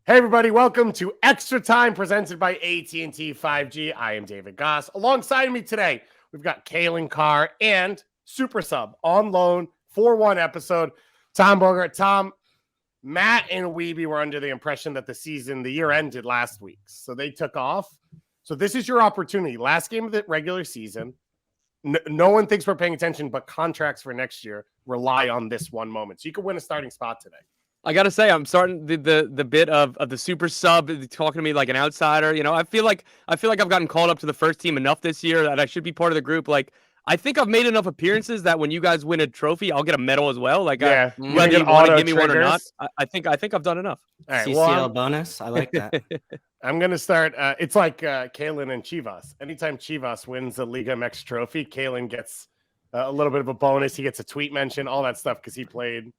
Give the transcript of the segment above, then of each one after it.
Hey everybody, welcome to Extra Time presented by AT&T 5G. I am David Goss. Alongside me today, we've got Calen, Carr, and Super Sub on loan for one episode. Tom Bogert. Tom, Matt and Weeby were under the impression that the year ended last week, so they took off. So this is your opportunity. Last game of the regular season. No one thinks we're paying attention, but contracts for next year rely on this one moment. So you could win a starting spot today. I gotta say, I'm starting the bit of the super sub talking to me like an outsider. You know, I feel like I've gotten called up to the first team enough this year that I should be part of the group. Like, I think I've made enough appearances that when you guys win a trophy, I'll get a medal as well. Like, yeah, whether you want to give me one or not, I think I've done enough. All right, CCL bonus. I like that. I'm gonna start. It's like Calen and Chivas. Anytime Chivas wins the Liga MX trophy, Calen gets a little bit of a bonus. He gets a tweet mention, all that stuff, because he played.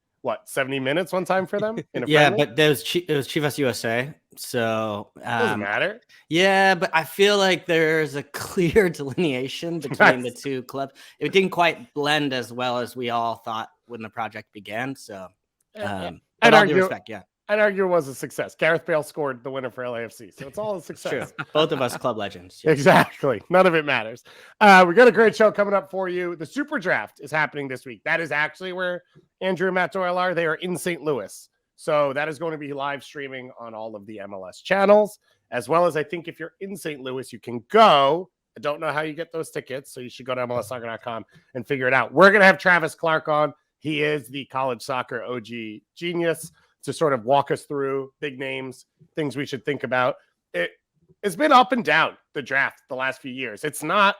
70 minutes one time for them? Yeah, but it was Chivas USA, so doesn't matter. Yeah, but I feel like there's a clear delineation between the two clubs. It didn't quite blend as well as we all thought when the project began. So, I'd argue it was a success. Gareth Bale scored the winner for LAFC, so it's all a success. True. Both of us club legends. Yes. Exactly. None of it matters. We got a great show coming up for you. The SuperDraft is happening this week. That is actually where Andrew and Matt Doyle are. They are in St. Louis. So that is going to be live streaming on all of the MLS channels, as well as I think if you're in St. Louis, you can go. I don't know how you get those tickets, so you should go to MLSsoccer.com and figure it out. We're going to have Travis Clark on. He is the college soccer OG genius to sort of walk us through big names, things we should think about. It's been up and down, the draft, the last few years. It's not,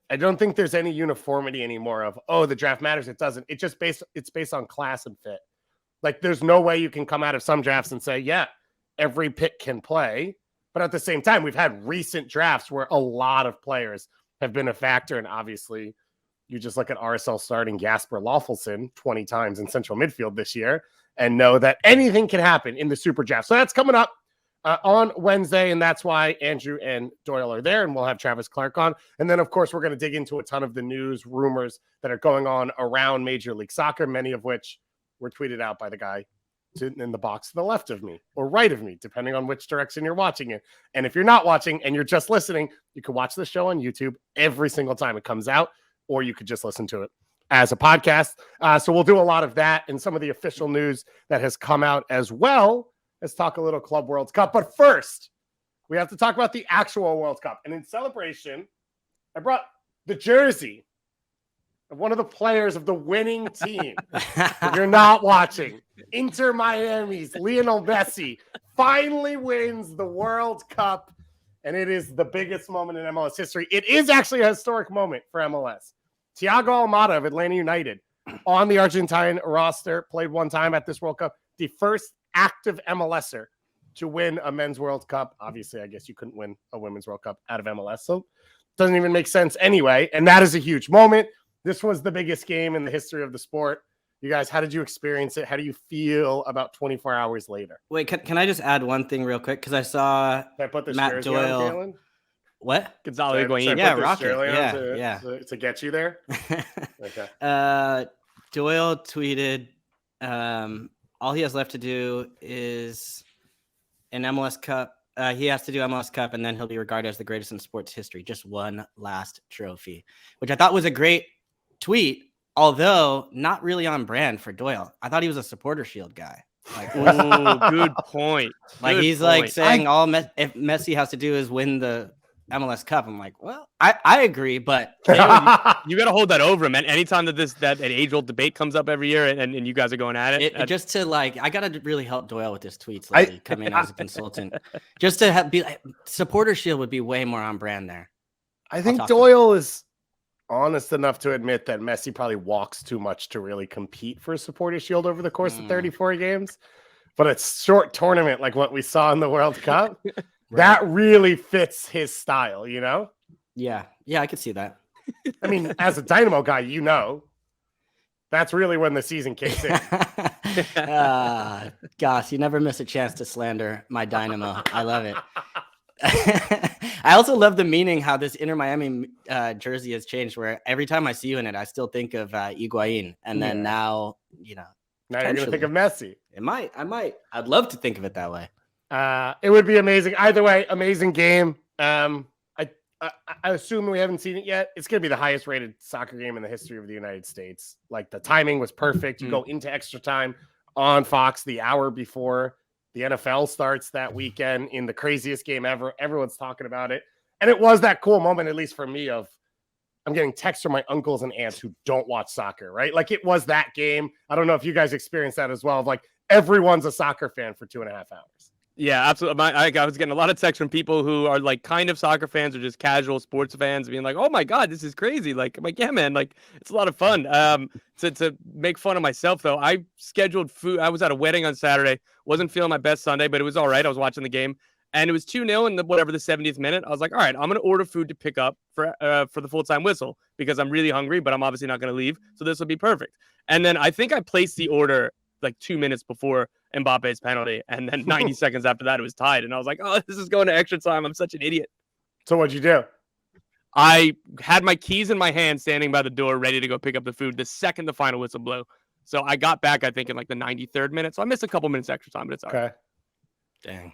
I don't think there's any uniformity anymore of, the draft matters. It doesn't. It's based on class and fit. Like, there's no way you can come out of some drafts and say, yeah, every pick can play. But at the same time, we've had recent drafts where a lot of players have been a factor. And obviously, you just look at RSL starting Jasper Loffelson 20 times in central midfield this year and know that anything can happen in the super draft. So that's coming up on Wednesday, and that's why Andrew and Doyle are there, and we'll have Travis Clark on. And then, of course, we're going to dig into a ton of the news, rumors that are going on around Major League Soccer, many of which were tweeted out by the guy in the box to the left of me or right of me, depending on which direction you're watching it. And if you're not watching and you're just listening, you can watch the show on YouTube every single time it comes out, or you could just listen to it as a podcast. So we'll do a lot of that and some of the official news that has come out, as well as talk a little Club World Cup. But first, we have to talk about the actual World Cup. And in celebration, I brought the jersey of one of the players of the winning team. If you're not watching, Inter Miami's Lionel Messi finally wins the World Cup. And it is the biggest moment in MLS history. It is actually a historic moment for MLS. Thiago Almada of Atlanta United on the Argentine roster, played one time at this World Cup, the first active MLSer to win a men's World Cup. Obviously, I guess you couldn't win a women's World Cup out of MLS, so it doesn't even make sense anyway. And that is a huge moment. This was the biggest game in the history of the sport. You guys, how did you experience it? How do you feel about 24 hours later? Wait, can I just add one thing real quick? Because I saw Matt Doyle. On, what? Gonzalo Higuain. Yeah, Rocket. To get you there. Okay. Doyle tweeted, all he has left to do is an MLS Cup. He has to do MLS Cup, and then he'll be regarded as the greatest in sports history. Just one last trophy, which I thought was a great tweet, although not really on brand for Doyle. I thought he was a supporter shield guy. Like, good point. Like, good he's point. like saying if Messi has to do is win the MLS Cup. I'm like, well, I agree, but you got to hold that over him. And anytime that an age-old debate comes up every year, and you guys are going at it, just to like, I got to really help Doyle with his tweets lately, coming in as a consultant, just to be like, supporter shield would be way more on brand there. I think Doyle is honest enough to admit that Messi probably walks too much to really compete for a supporter shield over the course of 34 games, but it's short tournament like what we saw in the World Cup. That really fits his style, you know? Yeah, I could see that. I mean, as a Dynamo guy, you know, that's really when the season kicks in. Gosh, you never miss a chance to slander my Dynamo. I love it. I also love the meaning how this Inter Miami jersey has changed, where every time I see you in it, I still think of Higuain. And then now, now you're going to think of Messi. I might. I'd love to think of it that way. It would be amazing. Either way, amazing game. I assume we haven't seen it yet. It's going to be the highest rated soccer game in the history of the United States. Like the timing was perfect. You go into extra time on Fox the hour before the NFL starts that weekend in the craziest game ever. Everyone's talking about it. And it was that cool moment, at least for me, of I'm getting texts from my uncles and aunts who don't watch soccer, right? Like it was that game. I don't know if you guys experienced that as well. Of like everyone's a soccer fan for 2.5 hours. Yeah, absolutely. I was getting a lot of texts from people who are like kind of soccer fans or just casual sports fans being like, oh my God, this is crazy. Like, I'm like, yeah, man, like it's a lot of fun. To make fun of myself though, I scheduled food. I was at a wedding on Saturday. Wasn't feeling my best Sunday, but it was all right. I was watching the game and it was 2-0 in the 70th minute. I was like, all right, I'm going to order food to pick up for the full-time whistle because I'm really hungry, but I'm obviously not going to leave. So this will be perfect. And then I think I placed the order like 2 minutes before Mbappe's penalty, and then 90 seconds after that it was tied, and I was like, oh, this is going to extra time. I'm such an idiot. So what'd you do? I had my keys in my hand standing by the door ready to go pick up the food the second the final whistle blew. So I got back, I think, in like the 93rd minute. So I missed a couple minutes extra time, but it's all right. Dang.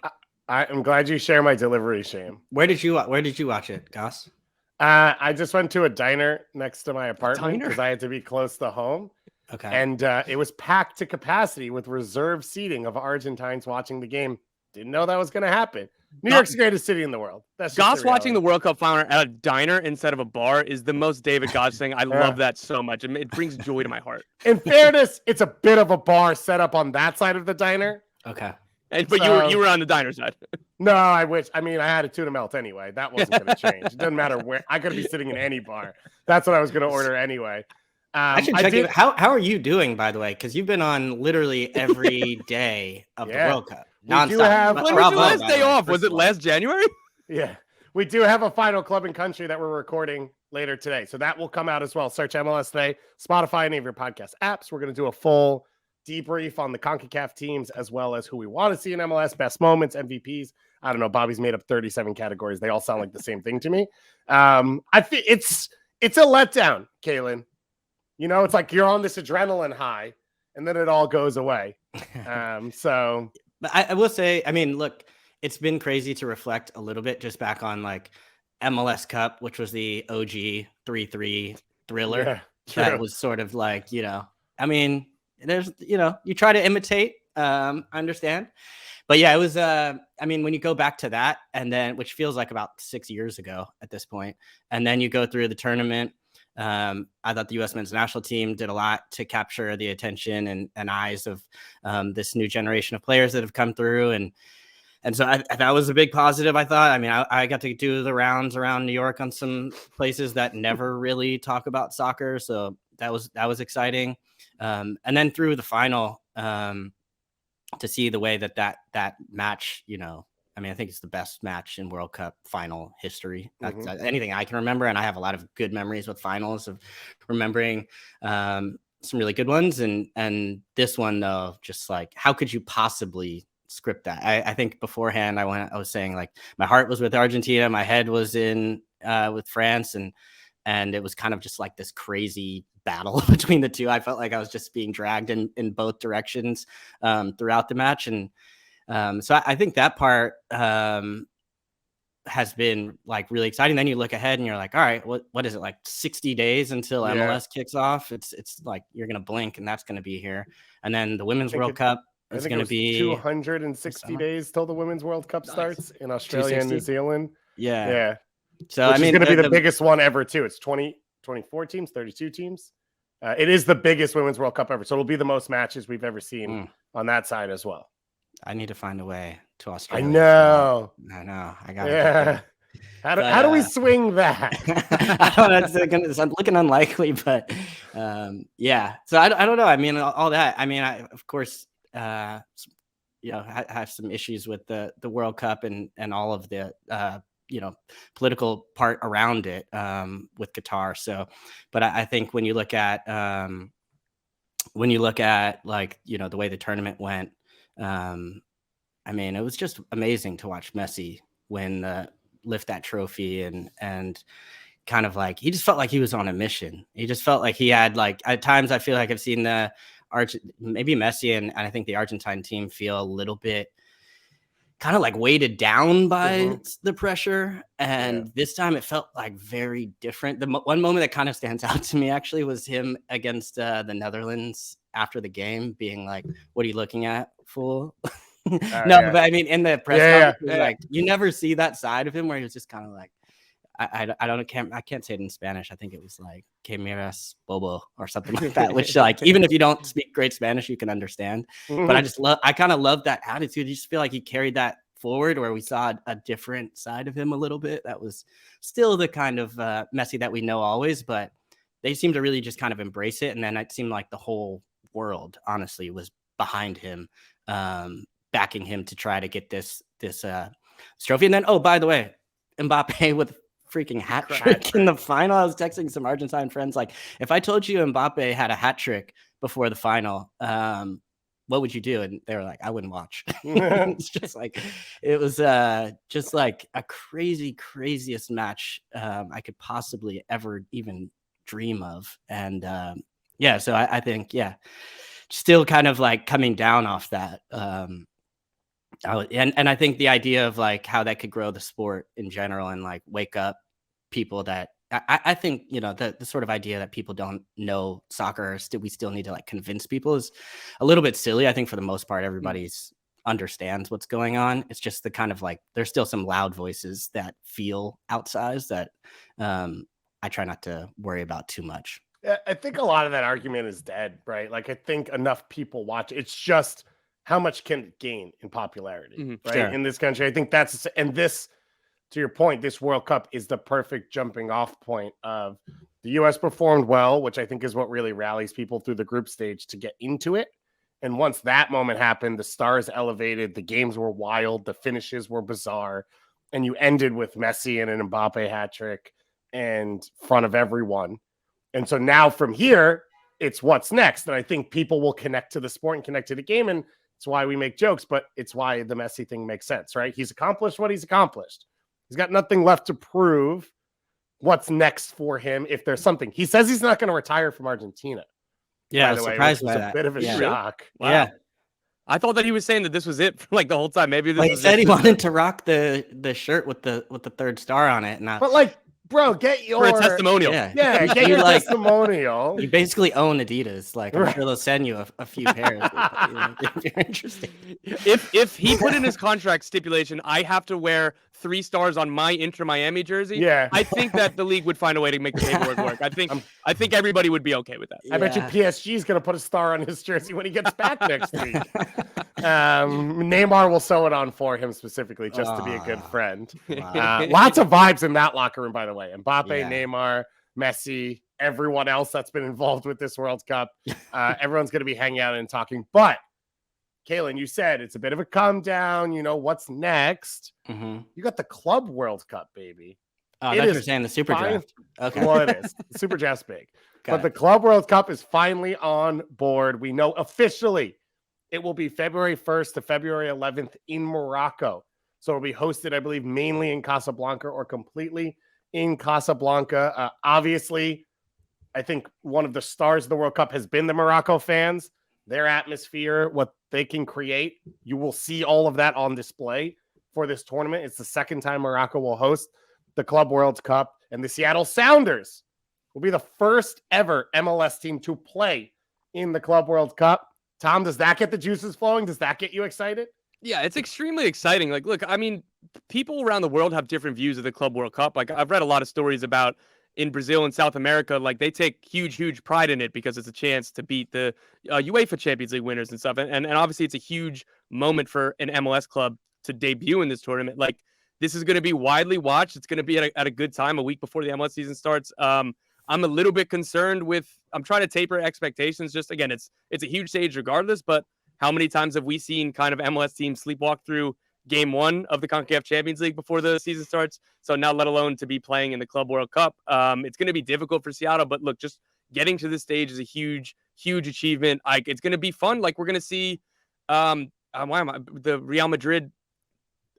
I'm glad you share my delivery shame. Where did you watch it, Goss? I just went to a diner next to my apartment because I had to be close to home. Okay. And it was packed to capacity with reserved seating of Argentines watching the game. Didn't know that was going to happen. New York's the greatest city in the world. That's Goss watching the World Cup final at a diner instead of a bar is the most David Goss thing. I love that so much. It brings joy to my heart. In fairness, it's a bit of a bar set up on that side of the diner. Okay. But you were on the diner side. No, I wish. I mean, I had a tuna melt anyway. That wasn't going to change. It doesn't matter where. I could be sitting in any bar. That's what I was going to order anyway. I should check it. How are you doing, by the way? Because you've been on literally every day of the World Cup. When was your last day off? Was it last January? Yeah. We do have a final club and country that we're recording later today. So that will come out as well. Search MLS Today, Spotify, any of your podcast apps. We're going to do a full debrief on the CONCACAF teams as well as who we want to see in MLS, best moments, MVPs. I don't know. Bobby's made up 37 categories. They all sound like the same thing to me. I think it's a letdown, Calen. You know, it's like you're on this adrenaline high and then it all goes away. But I will say, I mean, look, it's been crazy to reflect a little bit just back on like MLS Cup, which was the OG 3-3 thriller. Yeah, that was sort of like, you know, I mean, there's, you know, you try to imitate, I understand. But yeah, it was, I mean, when you go back to that and then, which feels like about 6 years ago at this point, and then you go through the tournament. I thought the U.S. men's national team did a lot to capture the attention and eyes of this new generation of players that have come through. And so that was a big positive, I thought. I mean, I got to do the rounds around New York on some places that never really talk about soccer. So that was exciting. And then through the final, to see the way that match, you know, I mean, I think it's the best match in World Cup final history. That's anything I can remember. And I have a lot of good memories with finals of remembering some really good ones. And this one, though, just like, how could you possibly script that? I think beforehand I was saying like my heart was with Argentina. My head was in with France. And it was kind of just like this crazy battle between the two. I felt like I was just being dragged in both directions throughout the match. And so I think that part has been like really exciting. Then you look ahead and you're like, all right, what is it, like 60 days until MLS kicks off? It's like you're going to blink and that's going to be here. And then the Women's World Cup is going to be 260 days till the Women's World Cup starts in Australia and New Zealand. Yeah. So, I mean, it's going to be the biggest one ever, too. It's 24 teams, 32 teams. It is the biggest Women's World Cup ever. So it'll be the most matches we've ever seen on that side as well. I need to find a way to Australia. I know. I got it. Yeah. How do we swing that? I don't know. It's looking unlikely, but yeah. So I don't know. I mean, all that. I mean, of course, you know, I have some issues with the World Cup and all of the you know, political part around it with Qatar. So, but I think when you look at like, you know, the way the tournament went. I mean, it was just amazing to watch Messi lift that trophy and kind of like, he just felt like he was on a mission. He just felt like he had like, at times I feel like I've seen maybe Messi and I think the Argentine team feel a little bit kind of like weighted down by Mhm. the pressure. And this time it felt like very different. One moment that kind of stands out to me actually was him against the Netherlands after the game being like, "What are you looking at, fool?" No, yeah. but I mean, in the press Yeah, conference, like you never see that side of him where he was just kind of like, I can't say it in Spanish. I think it was like "Que miras, bobo" or something like that, which like even if you don't speak great Spanish, you can understand. But I kind of love that attitude. You just feel like he carried that forward, where we saw a different side of him a little bit. That was still the kind of Messi that we know always, but they seemed to really just kind of embrace it. And then it seemed like the whole world, honestly, was behind him, backing him to try to get this trophy. And then, oh, by the way, Mbappe with freaking hat trick in the final. I was texting some Argentine friends like, if I told you Mbappe had a hat trick before the final, what would you do? And they were like, I wouldn't watch. It's just like, it was just like a craziest match I could possibly ever even dream of. And so I think, still kind of like coming down off that. And I think the idea of like how that could grow the sport in general and like wake up people that I think, you know, the sort of idea that people don't know soccer, we still need to like convince people is a little bit silly. I think for the most part, everybody's understands what's going on. It's just the kind of like, there's still some loud voices that feel outsized that I try not to worry about too much. I think a lot of that argument is dead, right? Like I think enough people watch. It's just how much can it gain in popularity, right? Sure. In this country, I think that's, and this, to your point, this World Cup is the perfect jumping off point of the U.S. performed well, which I think is what really rallies people through the group stage to get into it. And once that moment happened, the stars elevated, the games were wild, the finishes were bizarre, and you ended with Messi and an Mbappe hat trick in front of everyone. And so now from here, it's what's next. And I think people will connect to the sport and connect to the game. And it's why we make jokes, but it's why the Messi thing makes sense, right? He's accomplished what he's accomplished. He's got nothing left to prove. What's next for him if there's something? He says he's not going to retire from Argentina. Yeah, by the way, which was a bit of a shock. Wow. Yeah. I thought that he was saying that this was it for like the whole time. Maybe this he said he wanted to rock the shirt with the third star on it. But like, bro, get your for a testimonial. Yeah, get your like, testimonial. You basically own Adidas. Like, I'm sure they'll send you a few pairs if you're interested. If he put in his contract stipulation, I have to wear 3 stars on my Inter Miami jersey. Yeah, I think that the league would find a way to make the paperwork work. I think everybody would be okay with that. I bet you PSG is going to put a star on his jersey when he gets back next week. Neymar will sew it on for him specifically just to be a good friend. Wow. Lots of vibes in that locker room, by the way. Mbappe, Neymar, Messi, everyone else that's been involved with this World Cup. Everyone's going to be hanging out and talking. But, Calen, you said it's a bit of a calm down. You know, what's next? Mm-hmm. You got the Club World Cup, baby. Oh, that's you're saying the SuperDraft. Okay. Well, it is. The SuperDraft's big. But the Club World Cup is finally on board. We know officially it will be February 1st to February 11th in Morocco. So it'll be hosted, I believe, mainly in Casablanca or completely in Casablanca. Obviously, I think one of the stars of the World Cup has been the Morocco fans. Their atmosphere, what they can create. You will see all of that on display for this tournament. It's the second time Morocco will host the Club World Cup, and the Seattle Sounders will be the first ever MLS team to play in the Club World Cup. Tom, does that get the juices flowing? Does that get you excited? Yeah, it's extremely exciting. Like, look, I mean, people around the world have different views of the Club World Cup. Like, I've read a lot of stories about in Brazil and South America, like they take huge pride in it because it's a chance to beat the UEFA Champions League winners and stuff. And obviously it's a huge moment for an MLS club to debut in this tournament. Like, this is going to be widely watched. It's going to be at a good time, a week before the MLS season starts. I'm a little bit concerned I'm trying to taper expectations. Just again, it's a huge stage regardless, but how many times have we seen kind of MLS teams sleepwalk through game 1 of the CONCACAF Champions League before the season starts? So now, let alone to be playing in the Club World Cup. It's going to be difficult for Seattle, but look, just getting to this stage is a huge achievement. Like, it's going to be fun. Like, we're going to see the Real Madrid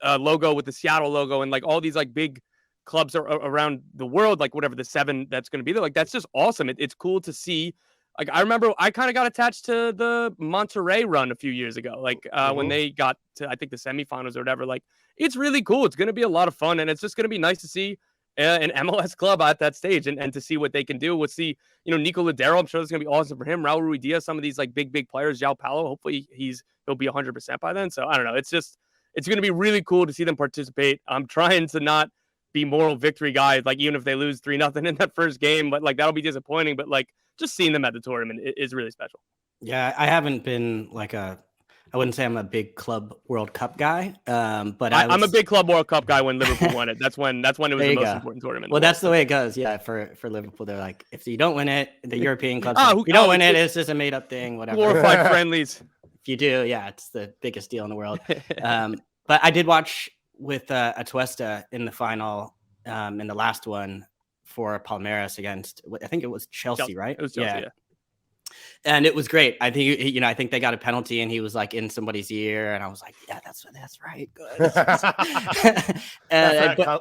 logo with the Seattle logo and like all these like big clubs around the world, like whatever the 7 that's going to be there. Like, that's just awesome. It's cool to see Like I remember I kind of got attached to the Monterrey run a few years ago. Like when they got to, I think, the semifinals or whatever. Like it's really cool. It's going to be a lot of fun, and it's just going to be nice to see an MLS club at that stage and to see what they can do. We'll see, Nico Ladero. I'm sure it's going to be awesome for him. Raul Ruidiaz, some of these like big players. João Paulo. Hopefully he'll be 100% by then. So I don't know. It's going to be really cool to see them participate. I'm trying to not be moral victory guys, like even if they lose 3-0 in that first game, but like that'll be disappointing. But like just seeing them at the tournament is really special. Yeah, I haven't been I wouldn't say I'm a big Club World Cup guy, but I'm a big Club World Cup guy when Liverpool won it. That's when it was the most important tournament. Well, that's the way it goes. Yeah, for Liverpool, they're like, if you don't win it, the European clubs, if you don't win it, it's just a made up thing, whatever. Glorified friendlies. If you do, yeah, it's the biggest deal in the world. But I did watch with Atuesta in the final, in the last one for Palmeiras against, I think it was Chelsea, right? It was Chelsea, yeah. And it was great. I think, I think they got a penalty and he was like in somebody's ear. And I was like, yeah, that's right. Good.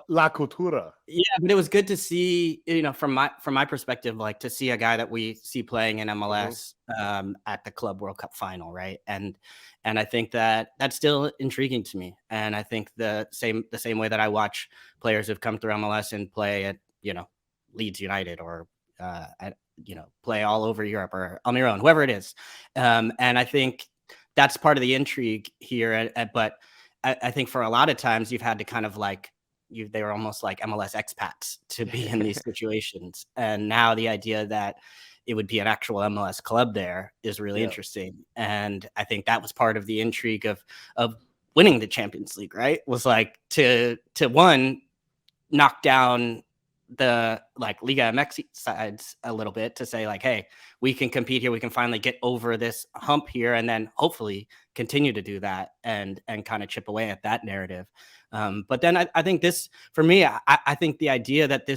La cultura. Yeah, but it was good to see, from my perspective, like to see a guy that we see playing in MLS at the Club World Cup final, right? And I think that's still intriguing to me. And I think the same way that I watch players who've come through MLS and play at, Leeds United or play all over Europe or on their own, whoever it is. And I think that's part of the intrigue here. But I think for a lot of times you've had to kind of like, they were almost like MLS expats to be in these situations. And now the idea that it would be an actual MLS club there is really interesting. And I think that was part of the intrigue of winning the Champions League, right? Was like to knock down the like Liga MX sides a little bit to say like, hey, we can compete here. We can finally get over this hump here and then hopefully continue to do that and kind of chip away at that narrative. But then I think this, for me, I think the idea that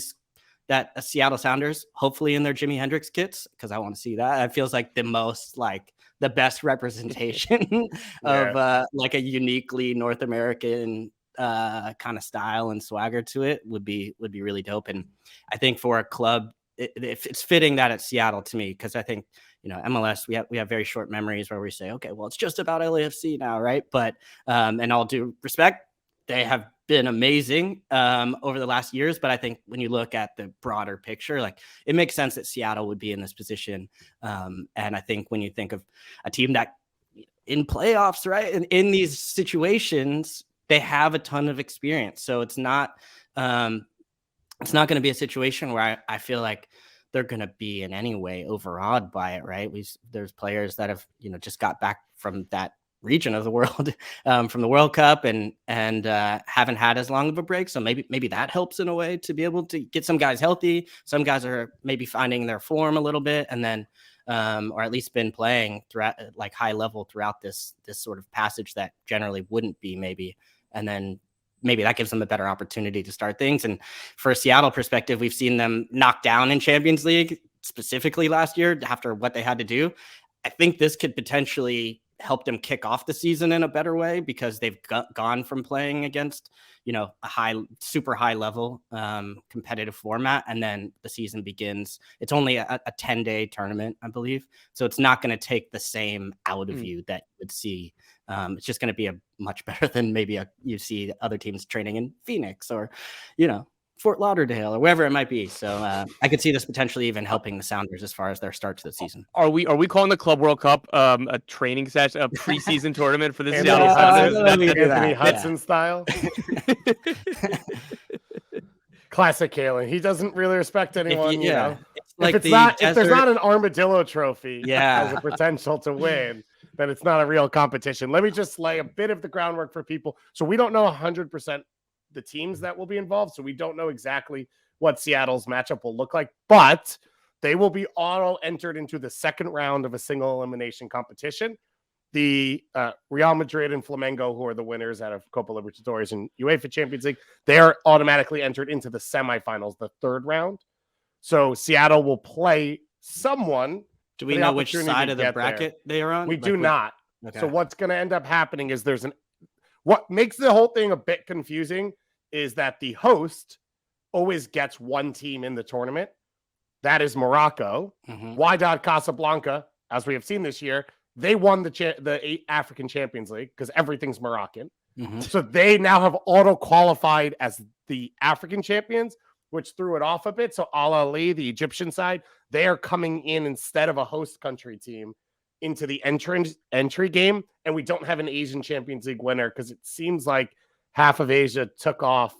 a Seattle Sounders, hopefully in their Jimi Hendrix kits, because I want to see that, it feels like the most like the best representation of like a uniquely North American kind of style and swagger to it would be really dope. And I think for a club, it's fitting that it's Seattle to me, because I think MLS, we have very short memories where we say, okay, well, it's just about LAFC now, right? But and all due respect, they have been amazing over the last years. But I think when you look at the broader picture, like it makes sense that Seattle would be in this position. And I think when you think of a team that in playoffs, right, and in these situations, they have a ton of experience. So it's not going to be a situation where I feel like they're going to be in any way overawed by it, right? There's players that have, just got back from that region of the world, from the World Cup and haven't had as long of a break. So maybe that helps in a way to be able to get some guys healthy. Some guys are maybe finding their form a little bit, and then or at least been playing throughout like high level throughout this sort of passage that generally wouldn't be maybe. And then maybe that gives them a better opportunity to start things. And for a Seattle perspective, we've seen them knocked down in Champions League, specifically last year after what they had to do. I think this could potentially help them kick off the season in a better way, because they've gone from playing against, a super high level competitive format. And then the season begins. It's only a 10-day tournament, I believe. So it's not going to take the same out of you that you would see. It's just going to be a much better than maybe you see other teams training in Phoenix or, Fort Lauderdale or wherever it might be. So I could see this potentially even helping the Sounders as far as their start to the season. Are we calling the Club World Cup a training session, a preseason tournament for the Seattle Sounders? Anthony Hudson style. Classic Calen. He doesn't really respect anyone. If there's not an armadillo trophy as a potential to win, then it's not a real competition. Let me just lay a bit of the groundwork for people. So we don't know 100% the teams that will be involved. So we don't know exactly what Seattle's matchup will look like, but they will be all entered into the second round of a single elimination competition. The Real Madrid and Flamengo, who are the winners out of Copa Libertadores and UEFA Champions League, they are automatically entered into the semifinals, the third round. So Seattle will play someone. Do we know which side of the bracket they are on? We do not. Okay. So what's going to end up happening is what makes the whole thing a bit confusing is that the host always gets one team in the tournament. That is Morocco. Wydad Casablanca, as we have seen this year, they won the African Champions League because everything's Moroccan. So they now have auto-qualified as the African champions, which threw it off a bit. So Al Ahly, the Egyptian side, they are coming in instead of a host country team into the entry game. And we don't have an Asian Champions League winner because it seems like half of Asia took off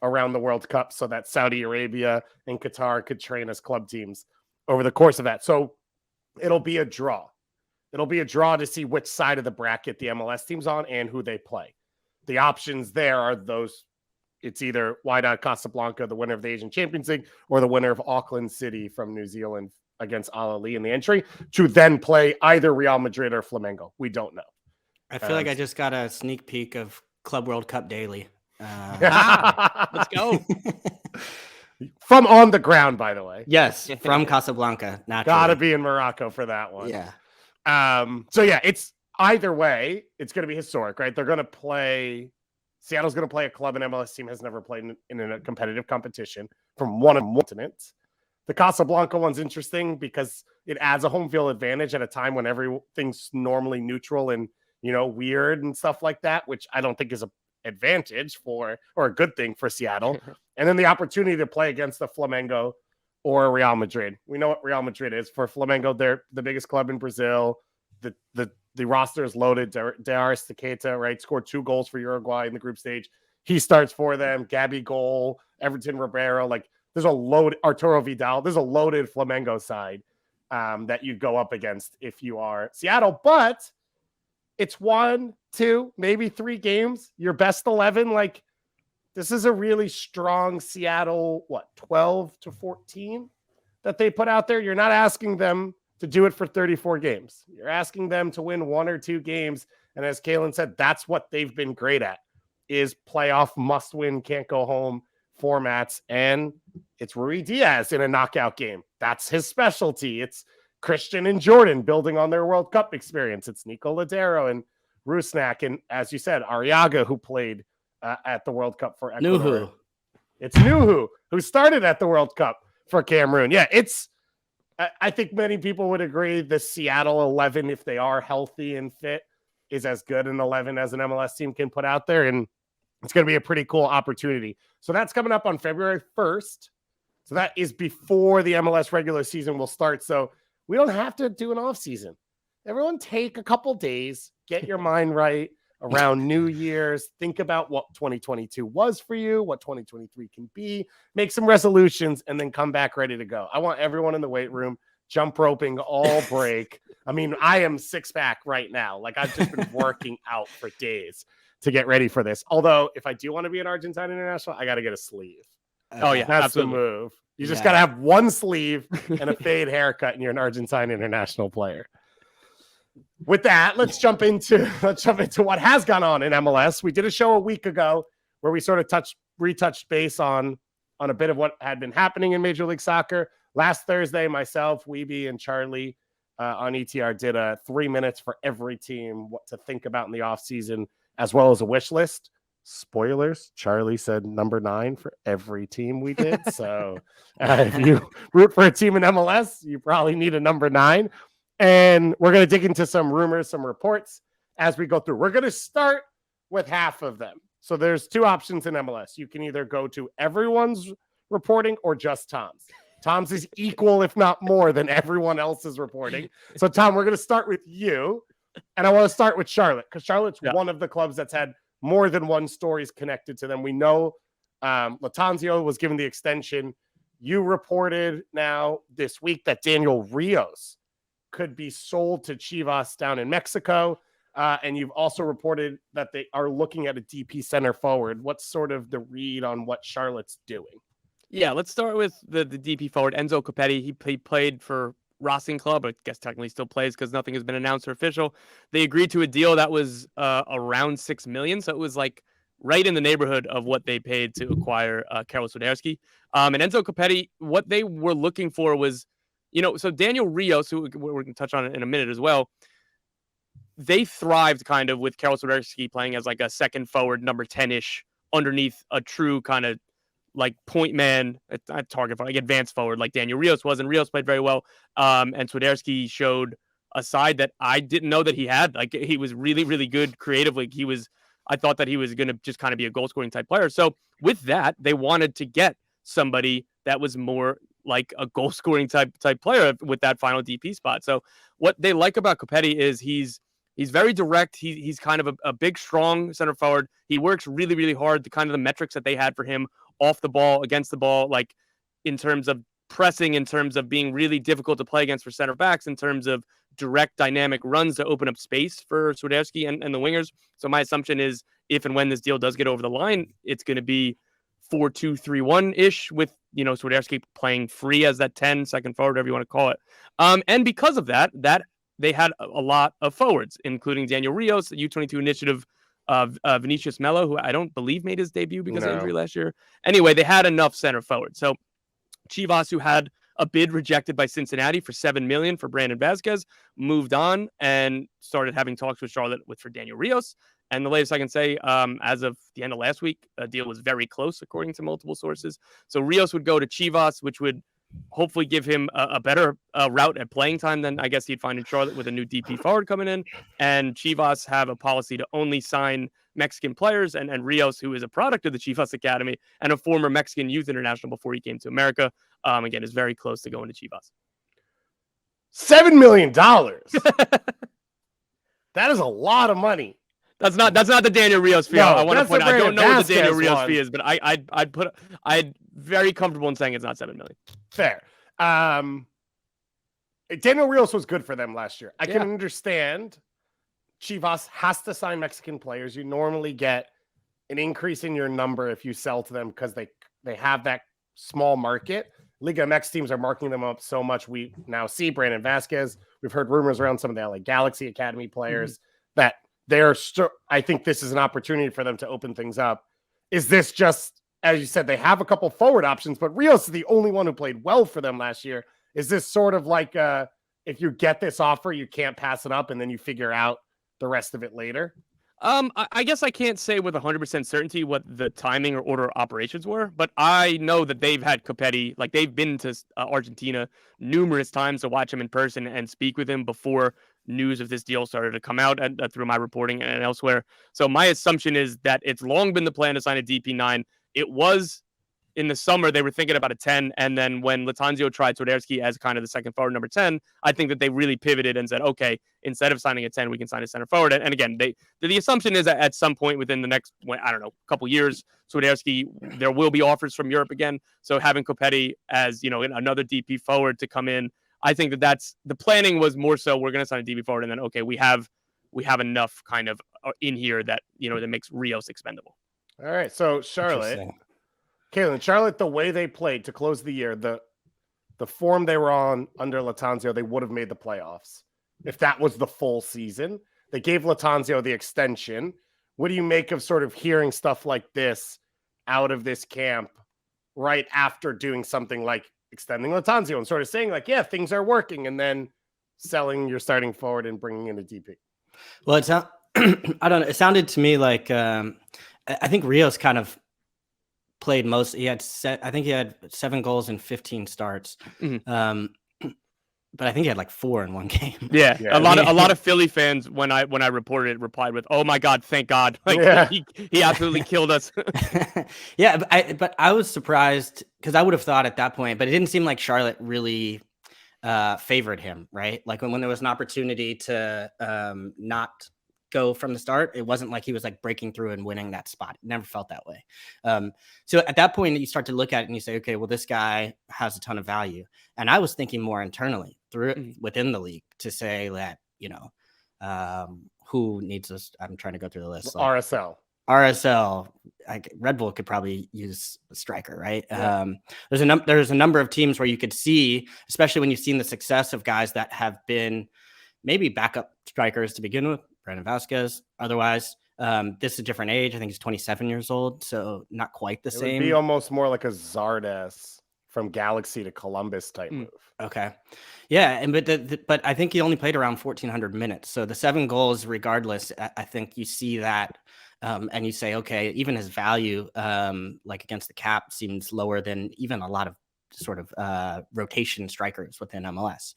around the World Cup so that Saudi Arabia and Qatar could train as club teams over the course of that. So it'll be a draw. It'll be a draw to see which side of the bracket the MLS team's on and who they play. The options there are those. It's either Wydad Casablanca, the winner of the Asian Champions League, or the winner of Auckland City from New Zealand against Al Ahly in the entry to then play either Real Madrid or Flamengo. We don't know. I feel like I just got a sneak peek of Club World Cup Daily. Let's go. From on the ground, by the way. Yes, from Casablanca. Naturally. Gotta be in Morocco for that one. Yeah. So yeah, it's either way, it's going to be historic, right? They're going to play. Seattle's going to play a club an MLS team has never played in a competitive competition from one of the continents. The Casablanca one's interesting because it adds a home field advantage at a time when everything's normally neutral and, weird and stuff like that, which I don't think is an advantage or a good thing for Seattle. And then the opportunity to play against the Flamengo or Real Madrid. We know what Real Madrid is. For Flamengo, they're the biggest club in Brazil. The roster is loaded. Darius Tequeta, right, scored 2 goals for Uruguay in the group stage. He starts for them. Gabigol, Everton Ribeiro. Like, there's a load. Arturo Vidal. There's a loaded Flamengo side that you go up against if you are Seattle. But it's 1, 2, maybe 3 games. Your best 11. Like, this is a really strong Seattle, 12-14 that they put out there. You're not asking them to do it for 34 games. You're asking them to win 1 or 2 games. And as Calen said, that's what they've been great at, is playoff must-win, can't-go-home formats. And it's Rui Diaz in a knockout game. That's his specialty. It's Christian and Jordan building on their World Cup experience. It's Nico Ladero and Rusnak. And as you said, Arriaga, who played at the World Cup for Ecuador. Nuhu. It's Nuhu, who started at the World Cup for Cameroon. Yeah, I think many people would agree the Seattle 11, if they are healthy and fit, is as good an 11 as an MLS team can put out there. And it's going to be a pretty cool opportunity. So that's coming up on February 1st. So that is before the MLS regular season will start. So we don't have to do an off season. Everyone take a couple days, get your mind right around New Year's. Think about what 2022 was for you, what 2023 can be, make some resolutions, and then come back ready to go. I want everyone in the weight room jump roping all break. I mean, I am 6-pack right now. Like, I've just been working out for days to get ready for this. Although, if I do want to be an Argentine international, I got to get a sleeve. Oh, yeah, that's absolutely. the move. You just got to have one sleeve and a fade haircut, and you're an Argentine international player. With that, let's jump into what has gone on in MLS. We did a show a week ago where we sort of retouched base on a bit of what had been happening in Major League Soccer. Last Thursday, myself, Weeby, and Charlie on ETR did a 3 minutes for every team, what to think about in the offseason, as well as a wish list. Spoilers, Charlie said number 9 for every team we did. So if you root for a team in MLS, you probably need a number 9. And we're going to dig into some rumors, some reports as we go through. We're going to start with half of them. So there's 2 options in MLS. You can either go to everyone's reporting or just Tom's. Tom's is equal, if not more, than everyone else's reporting. So, Tom, we're going to start with you. And I want to start with Charlotte, because Charlotte's one of the clubs that's had more than one stories connected to them. We know Latanzio was given the extension. You reported now this week that Daniel Rios could be sold to Chivas down in Mexico. And you've also reported that they are looking at a DP center forward. What's sort of the read on what Charlotte's doing? Yeah, let's start with the DP forward, Enzo Copetti. He played for Racing Club, I guess technically still plays because nothing has been announced or official. They agreed to a deal that was around $6 million, so it was like right in the neighborhood of what they paid to acquire Karol Swiderski. And Enzo Copetti, what they were looking for was, so Daniel Rios, who we're going to touch on in a minute as well, they thrived kind of with Karol Swiderski playing as like a second forward, number 10-ish, underneath a true kind of like point man at target like advanced forward like Daniel Rios was, and Rios played very well. And Swiderski showed a side that I didn't know that he had. Like he was really, really good creatively. I thought that he was going to just kind of be a goal scoring type player. So with that, they wanted to get somebody that was more like a goal scoring type player with that final DP spot. So what they like about Copetti is he's very direct. He's kind of a big, strong center forward. He works really, really hard. The kind of the metrics that they had for him off the ball, against the ball, like in terms of pressing, in terms of being really difficult to play against for center backs, in terms of direct dynamic runs to open up space for Swiderski and the wingers. So my assumption is if and when this deal does get over the line, it's going to be 4-2-3-1-ish with, Swiderski playing free as that 10 second forward, whatever you want to call it. And because of that they had a lot of forwards, including Daniel Rios, the U22 initiative of Vinicius Melo, who I don't believe made his debut because of injury last year. Anyway, they had enough center forward. So Chivas, who had a bid rejected by Cincinnati for $7 million for Brandon Vazquez, moved on and started having talks with Charlotte for Daniel Rios. And the latest I can say, as of the end of last week, a deal was very close, according to multiple sources. So Rios would go to Chivas, which would hopefully give him a better route at playing time than I guess he'd find in Charlotte with a new DP forward coming in. And Chivas have a policy to only sign Mexican players. And Rios, who is a product of the Chivas Academy and a former Mexican youth international before he came to America, again, is very close to going to Chivas. $7 million. That is a lot of money. That's not the Daniel Rios fee. No, I want to point out, I don't know what the Daniel Vazquez Rios fee is, but I'd very comfortable in saying it's not $7 million. Fair. Daniel Rios was good for them last year. I can understand Chivas has to sign Mexican players. You normally get an increase in your number if you sell to them because they have that small market. Liga MX teams are marking them up so much. We now see Brandon Vazquez. We've heard rumors around some of the LA Galaxy Academy players that they're I think this is an opportunity for them to open things up. Is this just, as you said, they have a couple forward options, but Rios is the only one who played well for them last year. Is this sort of like if you get this offer, you can't pass it up and then you figure out the rest of it later? I guess I can't say with 100% certainty what the timing or order of operations were, but I know that they've had Copetti, like they've been to Argentina numerous times to watch him in person and speak with him before news of this deal started to come out through my reporting and elsewhere. So my assumption is that it's long been the plan to sign a DP9. It was in the summer, they were thinking about a 10. And then when Lattanzio tried Swiderski as kind of the second forward, number 10, I think that they really pivoted and said, okay, instead of signing a 10, we can sign a center forward. And again, the assumption is that at some point within the next, couple years, Swiderski, there will be offers from Europe again. So having Copetti as, another DP forward to come in, I think that's the planning was more so we're going to sign a DP forward. And then, okay, we have enough kind of in here that, that makes Rios expendable. All right. So Charlotte, Calen, the way they played to close the year, the form they were on under Lattanzio, they would have made the playoffs if that was the full season. They gave Lattanzio the extension. What do you make of sort of hearing stuff like this out of this camp right after doing something like extending Lattanzio and sort of saying like, yeah, things are working, and then selling your starting forward and bringing in a DP? Well, it's not, I don't know. It sounded to me like I think Rios kind of played most. I think he had 7 goals in 15 starts. But I think he had like 4 in one game. Yeah. A lot of Philly fans when I reported it replied with, "Oh my God, thank God!" Like he absolutely killed us. Yeah, but I was surprised because I would have thought at that point, but it didn't seem like Charlotte really favored him, right? Like when there was an opportunity to not go from the start, it wasn't like he was like breaking through and winning that spot. It never felt that way. So at that point, you start to look at it and you say, okay, well, this guy has a ton of value. And I was thinking more internally within the league to say that, who needs this? I'm trying to go through the list. Like, RSL, Red Bull could probably use a striker, right? Yeah. There's a number of teams where you could see, especially when you've seen the success of guys that have been maybe backup strikers to begin with, Brandon Vazquez. Otherwise, this is a different age. I think he's 27 years old, so not quite the same. It would be almost more like a Zardes from Galaxy to Columbus type move. Okay. Yeah, but I think he only played around 1,400 minutes. So the 7 goals, regardless, I think you see that and you say, okay, even his value, like against the cap, seems lower than even a lot of sort of rotation strikers within MLS,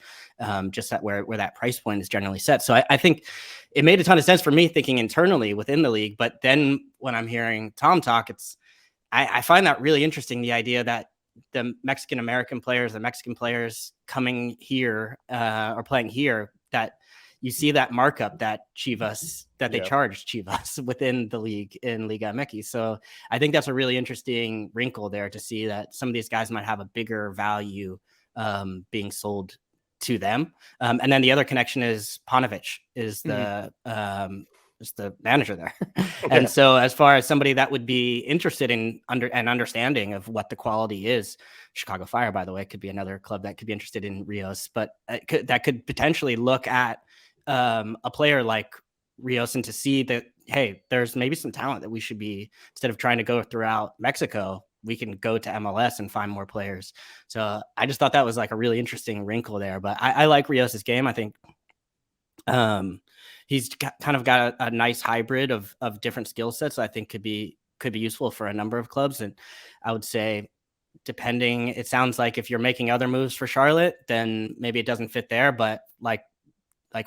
just that where that price point is generally set. So I think it made a ton of sense for me thinking internally within the league. But then when I'm hearing Tom talk, I find that really interesting, the idea that the Mexican American players, the Mexican players coming here or playing here, that you see that markup that Chivas, that they charged Chivas within the league in Liga MX. So I think that's a really interesting wrinkle there, to see that some of these guys might have a bigger value being sold to them. And then the other connection is Panovich is the manager there. And so as far as somebody that would be interested in understanding of what the quality is, Chicago Fire, by the way, could be another club that could be interested in Rios, but that could potentially look at a player like Rios and to see that, hey, there's maybe some talent that we should be, instead of trying to go throughout Mexico, we can go to MLS and find more players. So I just thought that was like a really interesting wrinkle there. But I like Rios's game. I think he's kind of got a nice hybrid of different skill sets. I think could be useful for a number of clubs. And I would say, depending, it sounds like if you're making other moves for Charlotte, then maybe it doesn't fit there. But like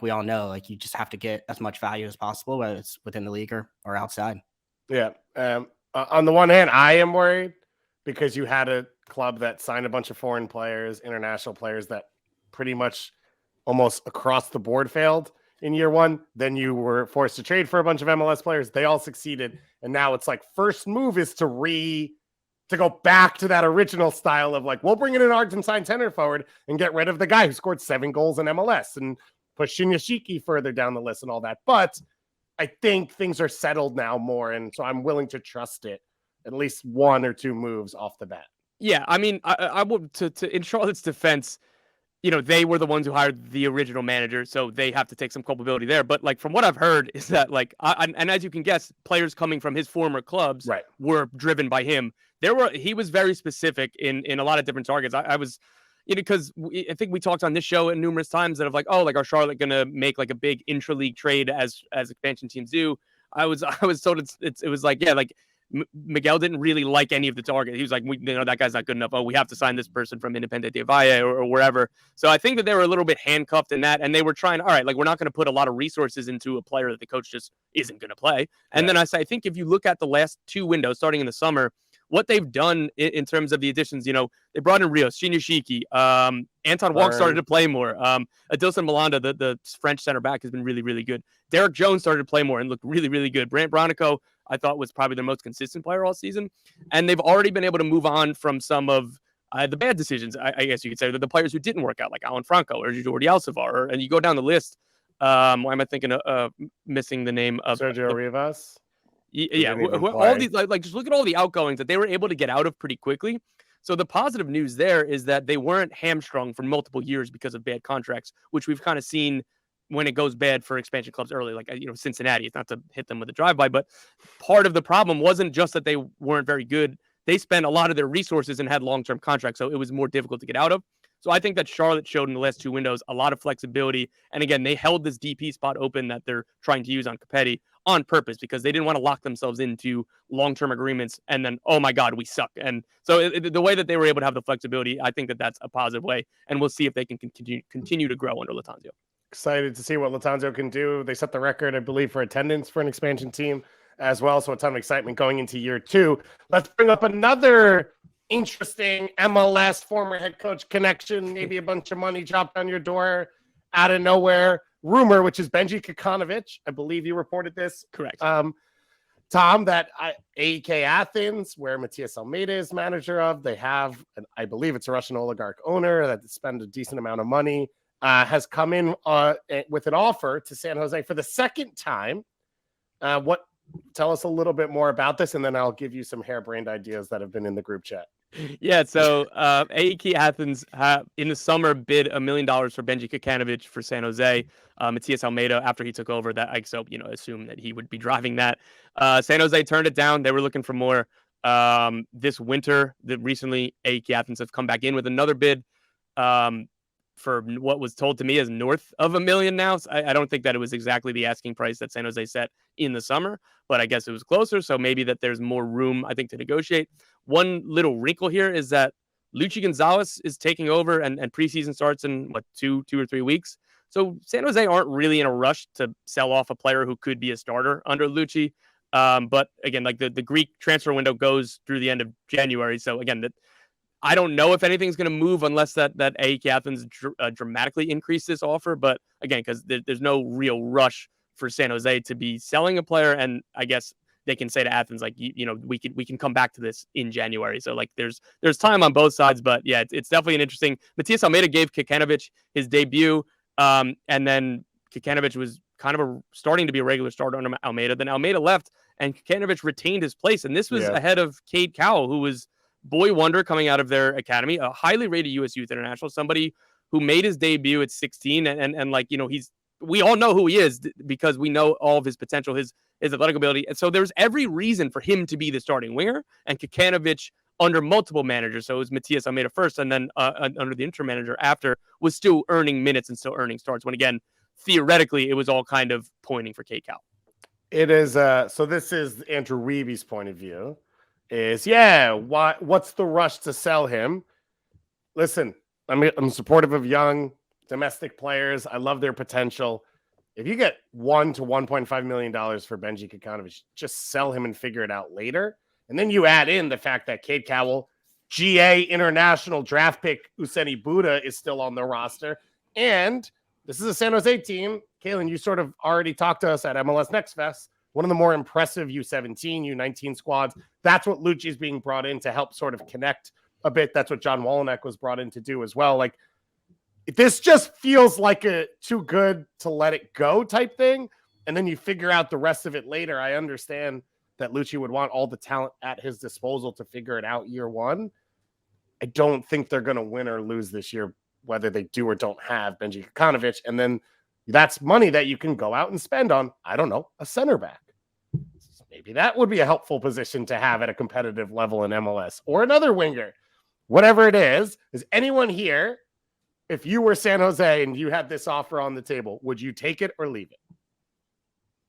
we all know, like you just have to get as much value as possible, whether it's within the league or outside. Yeah. On the one hand, I am worried because you had a club that signed a bunch of foreign players, international players that pretty much almost across the board failed in year one. Then you were forced to trade for a bunch of MLS players. They all succeeded. And now it's like first move is to go back to that original style of like, we'll bring in an Argentine center forward and get rid of the guy who scored 7 goals in MLS and push Shinyashiki further down the list and all that. But I think things are settled now more. And so I'm willing to trust it, at least 1 or 2 moves off the bat. Yeah. I mean, I would, to in Charlotte's defense, you know, they were the ones who hired the original manager, so they have to take some culpability there. But like from what I've heard is that like, and as you can guess, players coming from his former clubs were driven by him. He was very specific in a lot of different targets. I was, you know, because I think we talked on this show numerous times that of like, oh, like, are Charlotte going to make like a big intra-league trade as expansion teams do? I was told it was like, yeah, like Miguel didn't really like any of the targets. He was like, that guy's not good enough. Oh, we have to sign this person from Independiente Valle or wherever. So I think that they were a little bit handcuffed in that, and they were trying, all right, like we're not going to put a lot of resources into a player that the coach just isn't going to play. And then I think if you look at the last 2 windows starting in the summer, what they've done in terms of the additions, you know, they brought in Rios, Shinyashiki, Anton Walk started to play more. Adilson Malanda, the French center back, has been really, really good. Derek Jones started to play more and looked really, really good. Brant Bronico, I thought, was probably their most consistent player all season. And they've already been able to move on from some of the bad decisions, I guess you could say, the players who didn't work out, like Alan Franco or Jordi Alcivar. And you go down the list. Why am I thinking of missing the name of Sergio Rivas? Yeah, all these like just look at all the outgoings that they were able to get out of pretty quickly. So the positive news there is that they weren't hamstrung for multiple years because of bad contracts, which we've kind of seen when it goes bad for expansion clubs early, like, you know, Cincinnati. It's not to hit them with a drive-by, but part of the problem wasn't just that they weren't very good. They spent a lot of their resources and had long-term contracts, so it was more difficult to get out of. So I think that Charlotte showed in the last 2 windows a lot of flexibility. And again, they held this DP spot open that they're trying to use on Capetti on purpose because they didn't want to lock themselves into long-term agreements and then, oh my God, we suck. And so the way that they were able to have the flexibility, I think that that's a positive way. And we'll see if they can continue to grow under Latanzio. Excited to see what Latanzio can do. They set the record, I believe, for attendance for an expansion team as well. So a ton of excitement going into year 2. Let's bring up another interesting MLS former head coach connection. Maybe a bunch of money dropped on your door out of nowhere. Rumor, which is Benji Kikanovic. I believe you reported this. Correct. Tom, that AEK Athens, where Matias Almeida is manager of, they have, I believe it's a Russian oligarch owner that spend a decent amount of money, has come in with an offer to San Jose for the second time. Tell us a little bit more about this, and then I'll give you some harebrained ideas that have been in the group chat. Yeah, so AEK Athens in the summer bid $1 million for Benji Kikanovic for San Jose. Matias Almeida, after he took over, that I assumed that he would be driving that. San Jose turned it down. They were looking for more. This winter, recently AEK Athens have come back in with another bid for what was told to me as north of $1 million now. So I don't think that it was exactly the asking price that San Jose set in the summer, but I guess it was closer. So maybe that there's more room, I think, to negotiate. One little wrinkle here is that Luchi Gonzalez is taking over, and preseason starts in two or 3 weeks. So San Jose aren't really in a rush to sell off a player who could be a starter under Luchi. But again, like the Greek transfer window goes through the end of January. So again, I don't know if anything's going to move unless that AEK Athens dramatically increase this offer. But again, because there's no real rush for San Jose to be selling a player, and I guess they can say to Athens, like, we can come back to this in January. So like there's time on both sides, but yeah, it's definitely an interesting. Matias Almeida gave Kikanovic his debut, and then Kikanovic was kind of starting to be a regular starter under Almeida. Then Almeida left, and Kikanovic retained his place, and this was ahead of Cade Cowell, who was boy wonder coming out of their academy, a highly rated U.S. Youth International, somebody who made his debut at 16, and like we all know who he is because we know all of his potential, his athletic ability. And so there's every reason for him to be the starting winger, and Kikanovic under multiple managers. So it was Matias Almeida first, and then under the interim manager after, was still earning minutes and still earning starts when, again, theoretically, it was all kind of pointing for K-Cal. It is, so this is Andrew Weeby's point of view, is, what's the rush to sell him? Listen, I'm supportive of young domestic players. I love their potential. If you get $1 to $1.5 million for Benji Kikanovic, just sell him and figure it out later. And then you add in the fact that Cade Cowell, GA international draft pick Useni Buddha is still on the roster. And this is a San Jose team. Calen, you sort of already talked to us at MLS Next Fest. One of the more impressive U17, U19 squads. That's what Lucci is being brought in to help sort of connect a bit. That's what John Wolynek was brought in to do as well. Like, this just feels like a too good to let it go type thing. And then you figure out the rest of it later. I understand that Lucci would want all the talent at his disposal to figure it out year one. I don't think they're going to win or lose this year, whether they do or don't have Benji Kikanovic. And then that's money that you can go out and spend on, I don't know, a center back. Maybe that would be a helpful position to have at a competitive level in MLS, or another winger, whatever it is. Is anyone here, if you were San Jose and you had this offer on the table, would you take it or leave it?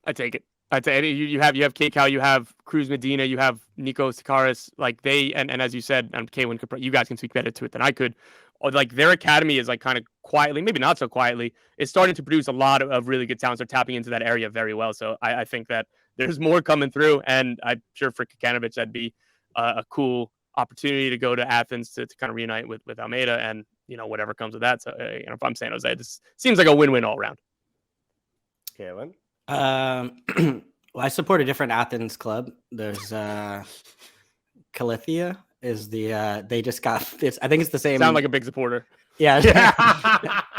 I take it. I'd say you have K-Cal, you have Cruz Medina, you have Nico Sakaris, like they, and as you said, Kaylin, you guys can speak better to it than I could. Like their academy is like kind of quietly, maybe not so quietly, is starting to produce a lot of really good talents. They're tapping into that area very well. So I think that there's more coming through, and I'm sure for Kikanovic, that'd be a cool opportunity to go to Athens to kind of reunite with Almeida, and whatever comes with that. So if I'm San Jose, this seems like a win-win all around. Calen? Well, I support a different Athens club. There's Calithia is the they just got this. I think it's the same. Sound like a big supporter. Yeah.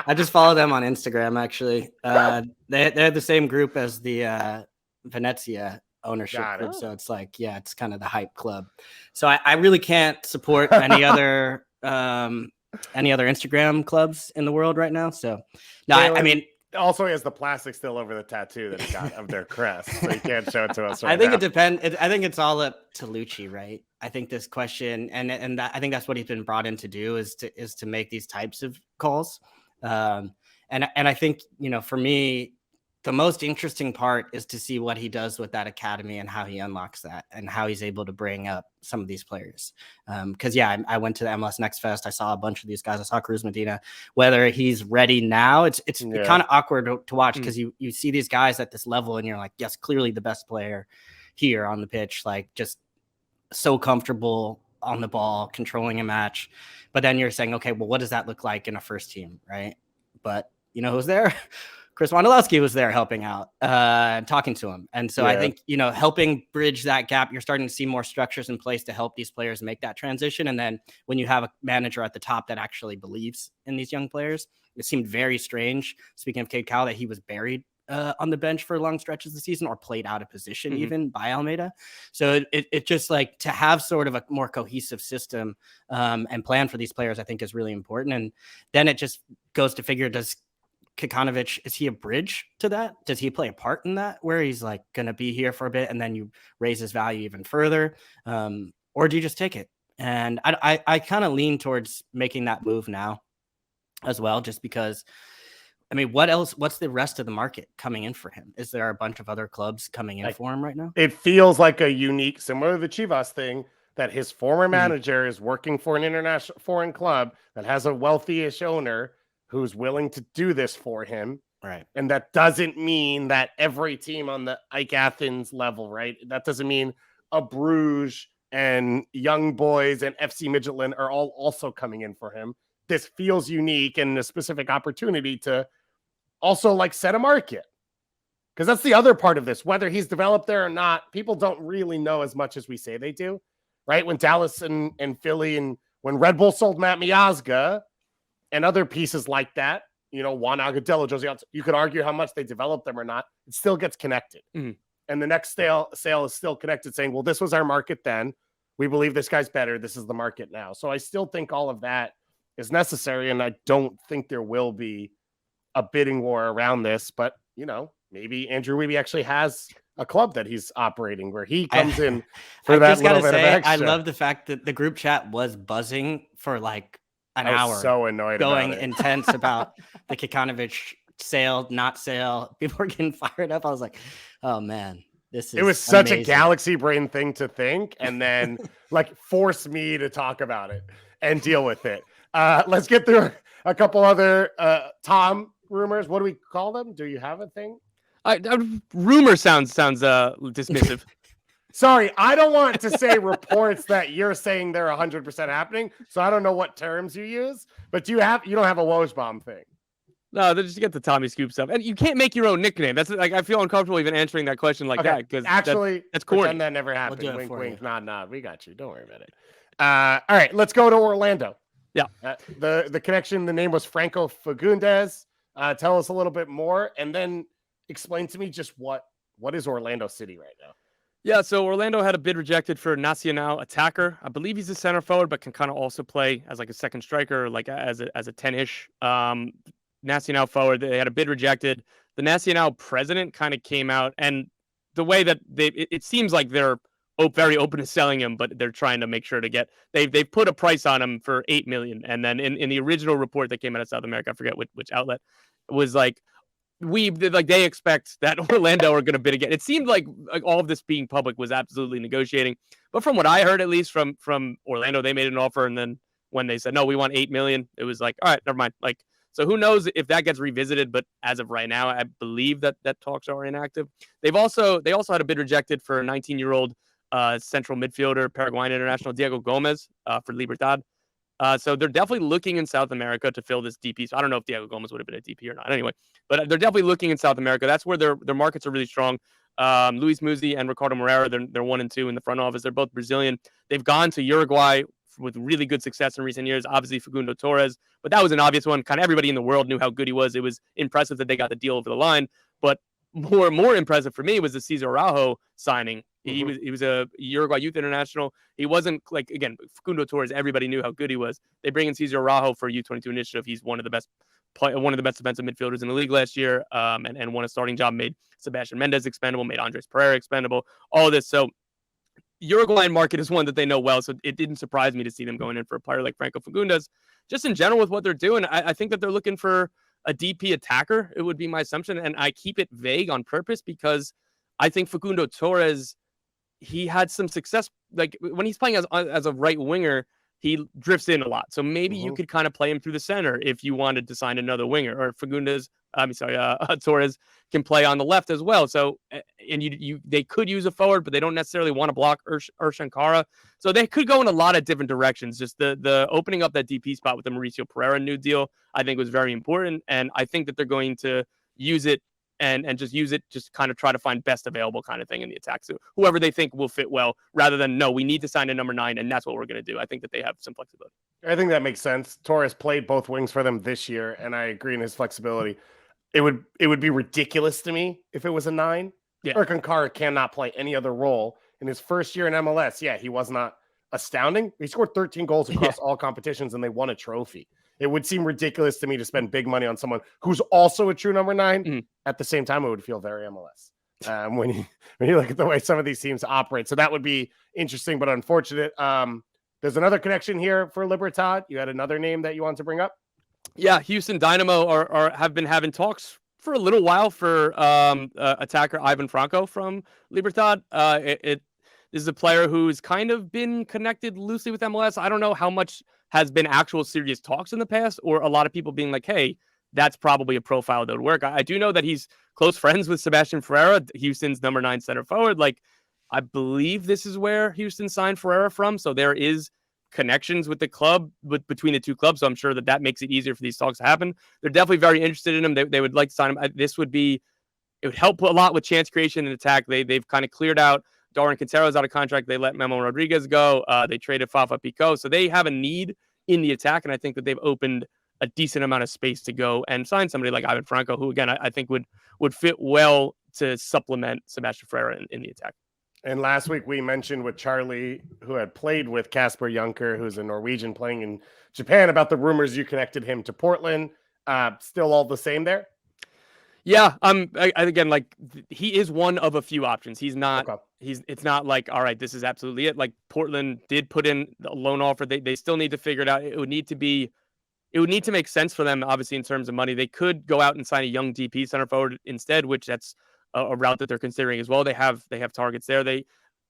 I just follow them on Instagram, actually. They're the same group as the Venezia ownership group. So it's like, it's kind of the hype club. So I really can't support any other Instagram clubs in the world right now. So no, I mean, also, he has the plastic still over the tattoo that he got of their crest, so he can't show it to us. I think it depends. I think it's all up to Lucci, right? I think this question, and I think that's what he's been brought in to do, is to make these types of calls. And I think for me, the most interesting part is to see what he does with that academy and how he unlocks that and how he's able to bring up some of these players. Because I went to the MLS Next Fest. I saw a bunch of these guys. I saw Cruz Medina. Whether he's ready now, it's kind of awkward to watch, because you see these guys at this level and you're like, yes, clearly the best player here on the pitch, like just so comfortable on the ball, controlling a match. But then you're saying, okay, well, what does that look like in a first team, right? But who's there? Chris Wondolowski was there helping out, talking to him. And so I think, helping bridge that gap, you're starting to see more structures in place to help these players make that transition. And then when you have a manager at the top that actually believes in these young players, it seemed very strange, speaking of Cade Cowell, that he was buried on the bench for long stretches of the season, or played out of position even by Almeida. So it just, like, to have sort of a more cohesive system and plan for these players, I think is really important. And then it just goes to figure, does Kikanovic, is he a bridge to that? Does he play a part in that, where he's like going to be here for a bit and then you raise his value even further? Or do you just take it? And I kind of lean towards making that move now. as well, just because, I mean, what's the rest of the market coming in for him? Is there a bunch of other clubs coming in for him right now? It feels like a unique, similar to the Chivas thing, that his former manager is working for an international foreign club that has a wealthy-ish owner who's willing to do this for him. Right. And that doesn't mean that every team on the Ike Athens level, right? That doesn't mean a Bruges and Young Boys and FC Midtjylland are all also coming in for him. This feels unique and a specific opportunity to also like set a market. Because that's the other part of this, whether he's developed there or not, people don't really know as much as we say they do, right? When Dallas and Philly and when Red Bull sold Matt Miazga and other pieces like that, you know, Juan Agudelo, Josie, you could argue how much they developed them or not. It still gets connected. And the next sale is still connected saying, well, this was our market then. We believe this guy's better. This is the market now. So I still think all of that is necessary. And I don't think there will be a bidding war around this. But, you know, maybe Andrew Wiebe actually has a club that he's operating where he comes in for that little bit of extra. I love the fact that the group chat was buzzing for like an hour. So annoyed going about it. intense about the Kikanovic sale, not sale. People were getting fired up. I was like, oh man, this is it was such amazing. a galaxy brain thing to think and then like force me to talk about it and deal with it. Let's get through a couple other Tom rumors. What do we call them? Do you have a thing? Rumor sounds dismissive. Sorry, I don't want to say reports that you're saying they're 100% happening, so I don't know what terms you use. But you don't have a Wojbomb thing? No, they just get the Tommy Scoop stuff, and you can't make your own nickname. That's like I feel uncomfortable even answering that question like that because actually that's corny. Pretend that never happened. We'll wink, wink, you. nod. We got you. Don't worry about it. All right, let's go to Orlando. Yeah, the connection. The name was Franco Fagundes. Tell us a little bit more, and then explain to me just what is Orlando City right now. Yeah, so Orlando had a bid rejected for Nacional attacker. I believe he's a center forward, but can kind of also play as like a second striker, like as a 10-ish Nacional forward. They had a bid rejected. The Nacional president kind of came out, and the way that it seems like they're very open to selling him, but they're trying to make sure to get they've put a price on him for $8 million, and then in the original report that came out of South America, I forget which outlet, it was like. They expect that Orlando are going to bid again. It seemed like all of this being public was absolutely negotiating. But from what I heard, at least from Orlando, they made an offer. And then when they said, no, we want $8 million, it was like, all right, never mind. Like, so who knows if that gets revisited. But as of right now, I believe that talks are inactive. They also had a bid rejected for a 19-year-old central midfielder, Paraguayan international Diego Gomez for Libertad. So they're definitely looking in South America to fill this DP. So I don't know if Diego Gomez would have been a DP or not. Anyway, but they're definitely looking in South America. That's where their markets are really strong. Luis Muzzi and Ricardo Moreira, they're 1 and 2 in the front office. They're both Brazilian. They've gone to Uruguay with really good success in recent years. Obviously, Facundo Torres, but that was an obvious one. Kind of everybody in the world knew how good he was. It was impressive that they got the deal over the line. But more impressive for me was the Cesar Araujo signing. He was a Uruguay youth international. He wasn't like, again, Facundo Torres, everybody knew how good he was. They bring in Cesar Araujo for a U22 initiative. He's one of the best defensive midfielders in the league last year, and won a starting job, made Sebastian Mendez expendable, made Andres Pereira expendable, all of this. So Uruguayan market is one that they know well. So it didn't surprise me to see them going in for a player like Franco Fagundes. Just in general with what they're doing, I think that they're looking for a DP attacker. It would be my assumption. And I keep it vague on purpose because I think Facundo Torres, he had some success. Like when he's playing as a right winger, he drifts in a lot. So maybe you could kind of play him through the center if you wanted to sign another winger, or Torres can play on the left as well. So, and they could use a forward, but they don't necessarily want to block Urshan Kara. So they could go in a lot of different directions. Just the opening up that DP spot with the Mauricio Pereira new deal, I think was very important. And I think that they're going to use it and just kind of try to find best available kind of thing in the attack. So whoever they think will fit well, rather than, no, we need to sign a number 9, and that's what we're going to do. I think that they have some flexibility. I think that makes sense. Torres played both wings for them this year, and I agree in his flexibility. It would be ridiculous to me if it was a 9. Yeah. Urshan Kara cannot play any other role. In his first year in MLS, yeah, he was not astounding. He scored 13 goals across all competitions, and they won a trophy. It would seem ridiculous to me to spend big money on someone who's also a true number 9. At the same time, it would feel very MLS when you look at the way some of these teams operate. So that would be interesting, but unfortunate. There's another connection here for Libertad. You had another name that you want to bring up? Yeah, Houston Dynamo have been having talks for a little while for attacker Ivan Franco from Libertad. This is a player who's kind of been connected loosely with MLS. I don't know how much has been actual serious talks in the past, or a lot of people being like, hey, that's probably a profile that would work. I do know that he's close friends with Sebastian Ferreira, Houston's number 9 center forward. Like, I believe this is where Houston signed Ferreira from. So there is connections with the club, between the two clubs. So I'm sure that makes it easier for these talks to happen. They're definitely very interested in him. They would like to sign him. It would help a lot with chance creation and attack. They've kind of cleared out Darwin Quintero's out of contract. They let Memo Rodriguez go. They traded Fafa Pico. So they have a need in the attack. And I think that they've opened a decent amount of space to go and sign somebody like Ivan Franco, who, again, I think would fit well to supplement Sebastian Ferreira in the attack. And last week we mentioned with Charlie, who had played with Kasper Junker, who's a Norwegian playing in Japan, about the rumors you connected him to Portland. Still all the same there? Yeah. Again, like, he is one of a few options. He's not, it's not like, all right, this is absolutely it. Like, Portland did put in a loan offer. They still need to figure it out. It would need to make sense for them, obviously, in terms of money. They could go out and sign a young DP center forward instead, which that's a route that they're considering as well. They have targets there.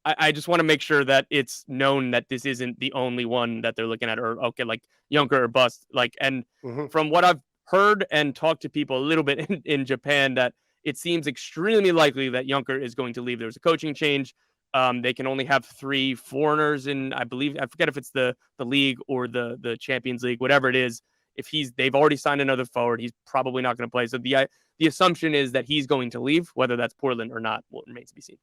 I just want to make sure that it's known that this isn't the only one that they're looking at, or okay, like Junker or bust. Like, and from what I've heard and talked to people a little bit in Japan, that it seems extremely likely that Junker is going to leave. There's a coaching change. They can only have 3 foreigners in, I forget if it's the league or the Champions League, whatever it is. If they've already signed another forward, he's probably not going to play. So the assumption is that he's going to leave. Whether that's Portland or not remains to be seen.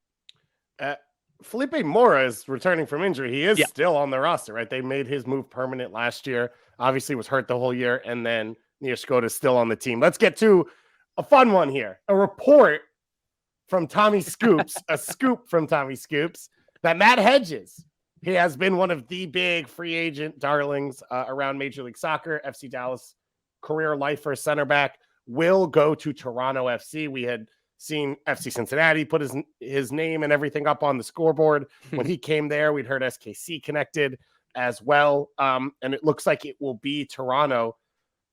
Felipe Mora is returning from injury. He is still on the roster, right? They made his move permanent last year. Obviously was hurt the whole year. And then Neerskota is still on the team. Let's get to a fun one here. A report from Tommy Scoops, a scoop from Tommy Scoops, that Matt Hedges, he has been one of the big free agent darlings around Major League Soccer. FC Dallas career lifer center back will go to Toronto FC. We had seen FC Cincinnati put his name and everything up on the scoreboard when he came there. We'd heard SKC connected as well. And it looks like it will be Toronto.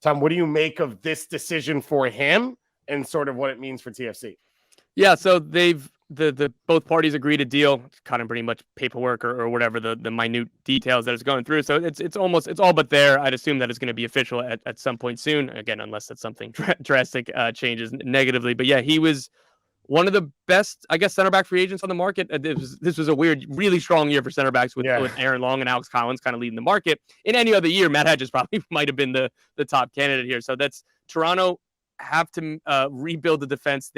Tom, what do you make of this decision for him and sort of what it means for TFC? Yeah, so they've the both parties agreed a deal, kind of pretty much paperwork or whatever the minute details that it's going through. So it's all but there. I'd assume that it's going to be official at some point soon. Again, unless that's something drastic changes negatively. But yeah, he was one of the best, I guess, center back free agents on the market. This was a really strong year for center backs with Aaron Long and Alex Collins kind of leading the market. In any other year, Matt Hedges probably might have been the top candidate here. So that's Toronto have to rebuild the defense.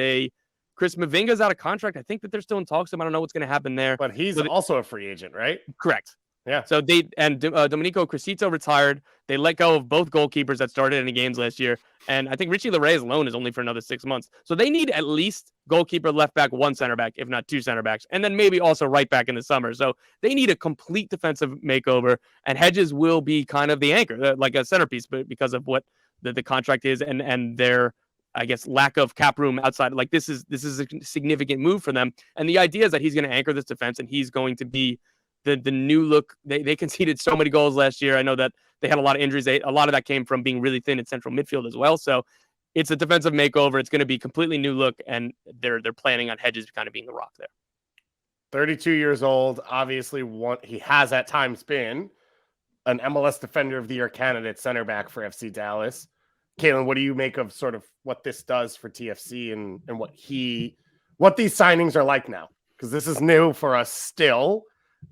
Chris Mavinga's out of contract. I think that they're still in talks. I don't know what's going to happen there. But he's also a free agent, right? Correct. Yeah. So Domenico Crisito retired. They let go of both goalkeepers that started any games last year. And I think Richie Laray's loan is only for another 6 months. So they need at least goalkeeper, left back, 1 center back, if not 2 center backs. And then maybe also right back in the summer. So they need a complete defensive makeover. And Hedges will be kind of the anchor, like a centerpiece, but because of what the contract is and their, I guess, lack of cap room outside. Like, this is a significant move for them. And the idea is that he's going to anchor this defense and he's going to be the new look. They conceded so many goals last year. I know that they had a lot of injuries. A lot of that came from being really thin in central midfield as well. So it's a defensive makeover. It's going to be completely new look. And they're planning on Hedges kind of being the rock there. 32 years old. Obviously, he has at times been an MLS Defender of the Year candidate center back for FC Dallas. Calen, what do you make of sort of what this does for TFC and what these signings are like now? Because this is new for us still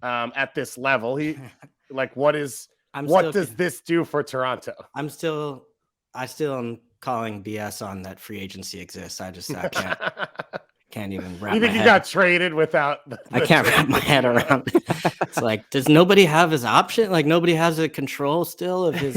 at this level. What does this do for Toronto? I still am calling BS on that free agency exists. I can't even wrap. You think my he head. got traded without? I can't wrap my head around it. It's like, does nobody have his option? Like, nobody has a control still of his.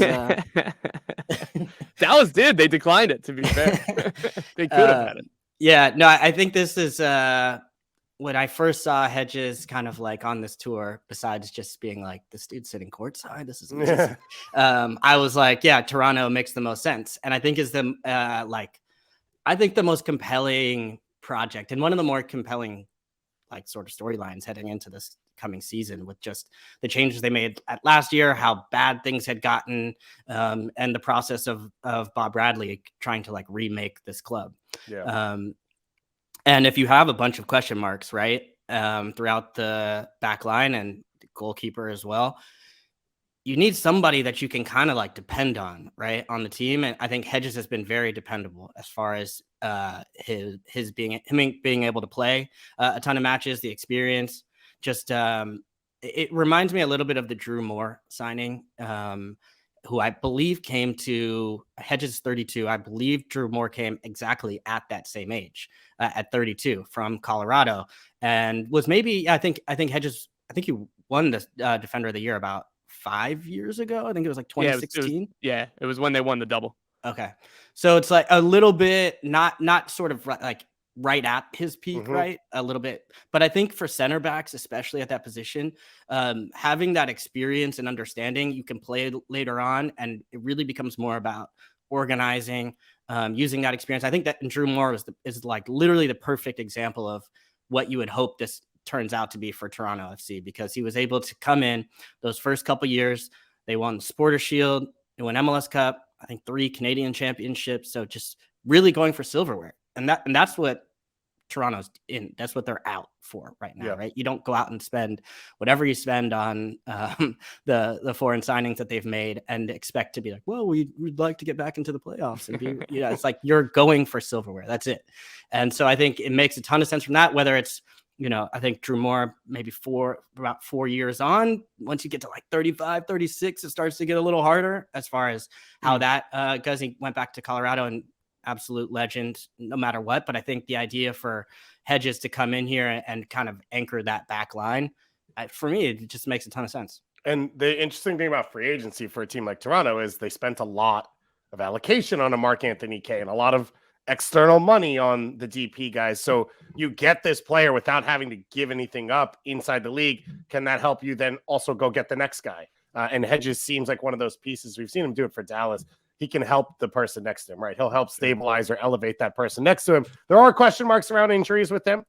Dallas did. They declined it. To be fair, they could have had it. Yeah, no, I think this is when I first saw Hedges kind of like on this tour. Besides just being like, this dude's sitting courtside. This is amazing. I was like, yeah, Toronto makes the most sense, and I think is the the most compelling project and one of the more compelling like sort of storylines heading into this upcoming season with just the changes they made at last year, how bad things had gotten, and the process of Bob Bradley trying to like remake this club. Yeah. And if you have a bunch of question marks, right, throughout the back line and the goalkeeper as well, you need somebody that you can kind of like depend on, right, on the team. And I think Hedges has been very dependable as far as him being able to play a ton of matches, the experience. Just it reminds me a little bit of the Drew Moore signing, who I believe came to Hedges 32. I believe Drew Moore came exactly at that same age, at 32 from Colorado, and was maybe I think Hedges. I think he won the Defender of the Year about 5 years ago. I think it was like 2016. It was when they won the double. Okay. So it's like a little bit not sort of like right at his peak, right? A little bit. But I think for center backs, especially at that position, having that experience and understanding, you can play later on, and it really becomes more about organizing, using that experience. I think that Drew Moore is like literally the perfect example of what you would hope this turns out to be for Toronto FC, because he was able to come in those first couple years. They won the Supporter Shield, they won MLS Cup, I think 3 Canadian championships. So just really going for silverware, and that's what Toronto's in. That's what they're out for right now, right? You don't go out and spend whatever you spend on the foreign signings that they've made and expect to be like, well, we'd like to get back into the playoffs and be, it's like you're going for silverware. That's it. And so I think it makes a ton of sense from that, whether it's, I think Drew Moore, maybe about 4 years on, once you get to like 35, 36, it starts to get a little harder as far as how that goes. He went back to Colorado and absolute legend no matter what. But I think the idea for Hedges to come in here and kind of anchor that back line, for me, it just makes a ton of sense. And the interesting thing about free agency for a team like Toronto is they spent a lot of allocation on a Mark Anthony Kaye and a lot of external money on the DP guys. So you get this player without having to give anything up inside the league. Can that help you then also go get the next guy? And Hedges seems like one of those pieces. We've seen him do it for Dallas. He can help the person next to him, right? He'll help stabilize or elevate that person next to him. There are question marks around injuries with him.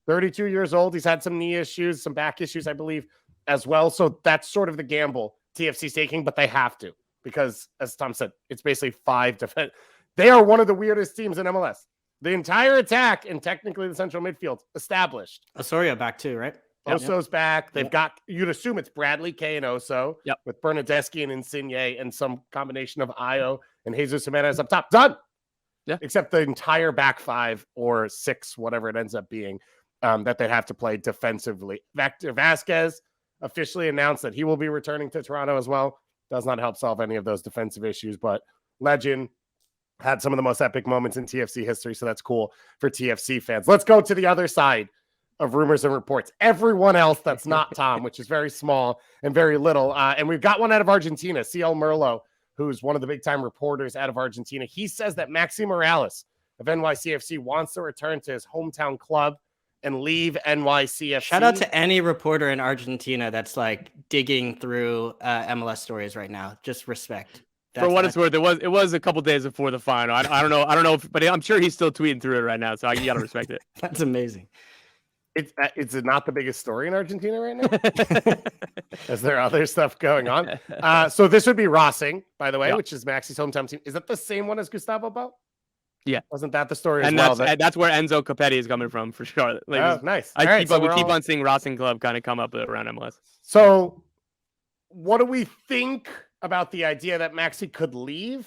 32 years old. He's had some knee issues, some back issues, I believe, as well. So that's sort of the gamble TFC's taking, but they have to, because as Tom said, it's basically 5 defense. They are one of the weirdest teams in MLS. The entire attack and technically the central midfield established. Osorio back too, right? Oso's back. They've got, you'd assume it's Bradley, Kaye, and Oso with Bernadeschi and Insigne and some combination of Ayo and Jesus Jimenez up top. Done. Yeah. Except the entire back 5 or 6, whatever it ends up being, that they'd have to play defensively. Victor Vasquez officially announced that he will be returning to Toronto as well. Does not help solve any of those defensive issues, but legend. Had some of the most epic moments in TFC history, so that's cool for TFC fans. Let's go to the other side of rumors and reports. Everyone else that's not Tom, which is very small and very little. And we've got one out of Argentina, CL Merlo, who's one of the big-time reporters out of Argentina. He says that Maxi Moralez of NYCFC wants to return to his hometown club and leave NYCFC. Shout out to any reporter in Argentina that's like digging through MLS stories right now. Just respect. For what it's worth, it was a couple days before the final. I don't know, but I'm sure he's still tweeting through it right now, so you gotta respect it. That's amazing. It's not the biggest story in Argentina right now. Is there other stuff going on? So this would be Racing, by the way, which is Maxi's hometown team. Is that the same one as Gustavo Bou? Yeah, wasn't that the story? And as well, that's where Enzo Capetti is coming from for sure. Like, nice. We keep on seeing Racing Club kind of come up around MLS. So, what do we think about the idea that Maxi could leave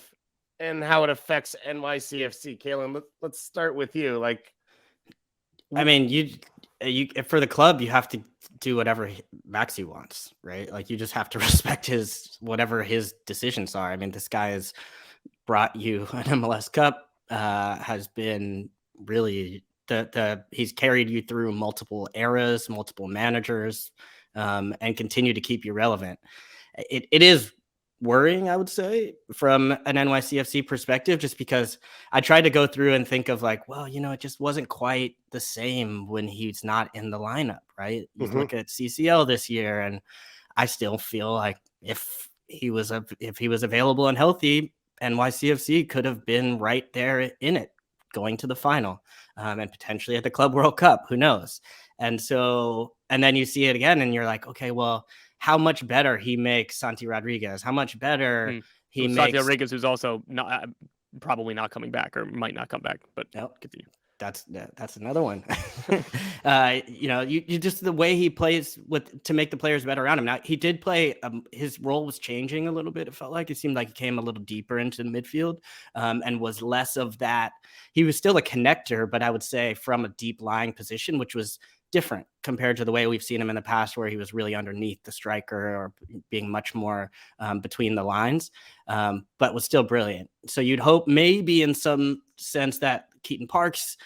and how it affects NYCFC? Calen, let's start with you. Like, I mean, you for the club, you have to do whatever Maxi wants, right? Like, you just have to respect whatever his decisions are. I mean, this guy has brought you an MLS Cup, has been really he's carried you through multiple eras, multiple managers, and continue to keep you relevant. It is worrying, I would say, from an NYCFC perspective, just because I tried to go through and think of like, well, it just wasn't quite the same when he's not in the lineup, right? You look at CCL this year, and I still feel like if he was available and healthy, NYCFC could have been right there in it, going to the final, and potentially at the Club World Cup. Who knows? And then you see it again and you're like, okay, well, how much better he makes Santi Rodriguez, how much better he makes Santi Rodriguez, who's also not probably not coming back or might not come back, but continue. That's another one. You just the way he plays to make the players better around him. Now he did play. His role was changing a little bit. It felt like it seemed like he came a little deeper into the midfield and was less of that. He was still a connector, but I would say from a deep lying position, which was different compared to the way we've seen him in the past, where he was really underneath the striker or being much more between the lines, but was still brilliant. So you'd hope maybe in some sense that Keaton Parks,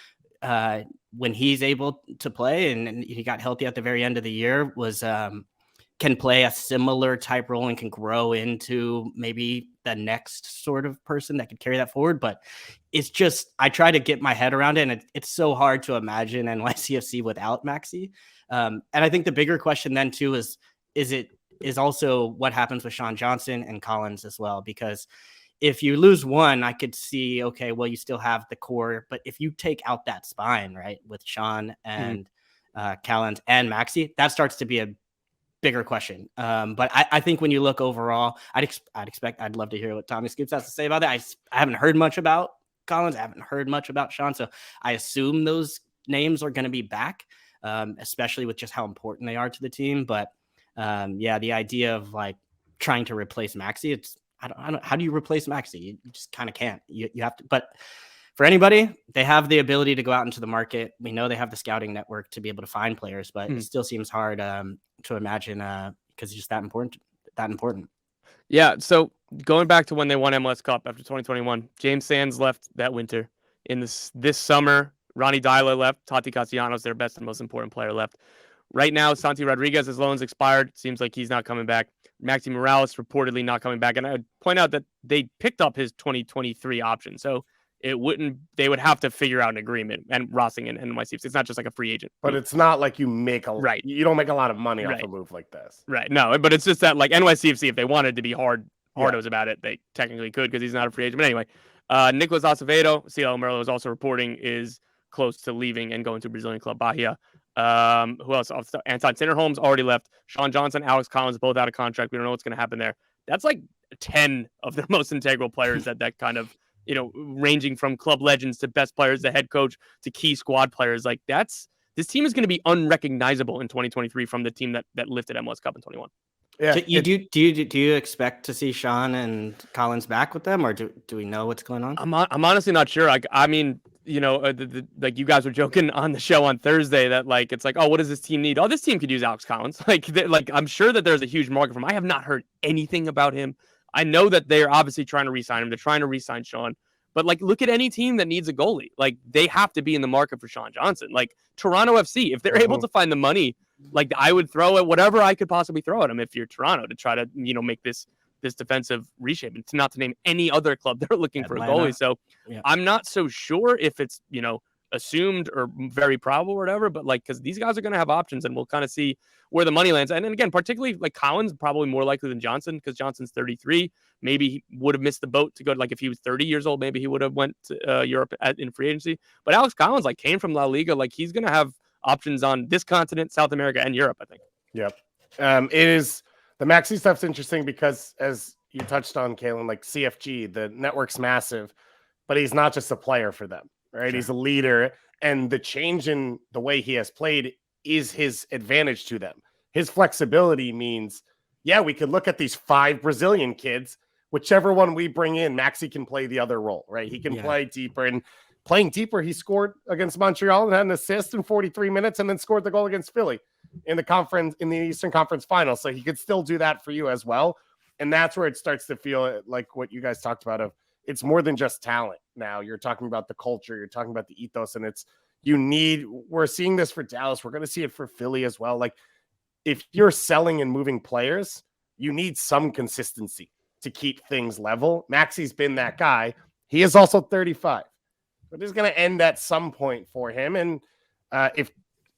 when he's able to play and he got healthy at the very end of the year, can play a similar type role and can grow into maybe the next sort of person that could carry that forward. But it's just, I try to get my head around it, and it's so hard to imagine NYCFC without Maxi. And I think the bigger question then too is also what happens with Sean Johnson and Collins as well, because if you lose one, I could see, okay, well, you still have the core, but if you take out that spine, right, with Sean and Calen and Maxi, that starts to be a bigger question. But I think when you look overall, I'd love to hear what Tommy Scoops has to say about that. I haven't heard much about Collins. I haven't heard much about Sean. So I assume those names are going to be back, especially with just how important they are to the team. But the idea of like trying to replace Maxi, I don't, how do you replace Maxi? You just kind of can't. You have to, but for anybody, they have the ability to go out into the market. We know they have the scouting network to be able to find players, but it still seems hard to imagine because it's just that important. Yeah. So going back to when they won MLS Cup after 2021, James Sands left that winter. In this summer, Ronnie Dyla left. Tati Castellanos, their best and most important player, left. Right now, Santi Rodriguez, his loan's expired. Seems like he's not coming back. Maxi Moralez reportedly not coming back. And I would point out that they picked up his 2023 option. So they would have to figure out an agreement, and Rossing and NYCFC. It's not just like a free agent. But it's not like you make you don't make a lot of money off a move like this. Right. No, but it's just that like NYCFC, if they wanted to be hardos about it, they technically could, because he's not a free agent. But anyway, Nicolas Acevedo, CL Merlo is also reporting, is close to leaving and going to Brazilian club Bahia. Who else? Anton Sinnerholm's already left. Sean Johnson, Alex Collins, both out of contract. We don't know what's going to happen there. That's like 10 of their most integral players that kind of, ranging from club legends to best players, the head coach to key squad players. Like this team is going to be unrecognizable in 2023 from the team that lifted MLS Cup in 21. Yeah. So do you expect to see Sean and Collins back with them, or do we know what's going on? I'm honestly not sure. I mean, like you guys were joking on the show on Thursday that like it's like, oh, what does this team need? Oh, this team could use Alex Collins. Like I'm sure that there's a huge market for him. I have not heard anything about him. I know that they're obviously trying to re-sign him. They're trying to re-sign Sean. But like, look at any team that needs a goalie. Like, they have to be in the market for Sean Johnson. Like Toronto FC, if they're able to find the money, like I would throw at whatever I could possibly throw at them if you're Toronto to try to make this defensive reshape, and not to name any other club they're looking for a goalie. So I'm not so sure if it's assumed or very probable or whatever, but like, because these guys are going to have options, and we'll kind of see where the money lands. And then again, particularly like Collins, probably more likely than Johnson, because Johnson's 33. Maybe he would have missed the boat to go, like if he was 30 years old, maybe he would have went to Europe in free agency. But Alex Collins like came from La Liga. Like he's going to have options on this continent, South America, and Europe, I think. Yep. It is, the Maxi stuff's interesting because, as you touched on, Calen, like CFG, the network's massive, but he's not just a player for them, right? Sure. He's a leader, and the change in the way he has played is his advantage to them. His flexibility means, we could look at these 5 Brazilian kids, whichever one we bring in, Maxi can play the other role, right? He can play deeper, and playing deeper, he scored against Montreal and had an assist in 43 minutes and then scored the goal against Philly in the Eastern Conference Final. So he could still do that for you as well. And that's where it starts to feel like what you guys talked about, of it's more than just talent. Now you're talking about the culture, you're talking about the ethos, and we're seeing this for Dallas. We're going to see it for Philly as well. Like, if you're selling and moving players, you need some consistency to keep things level. Maxi's been that guy. He is also 35, but it's going to end at some point for him. And if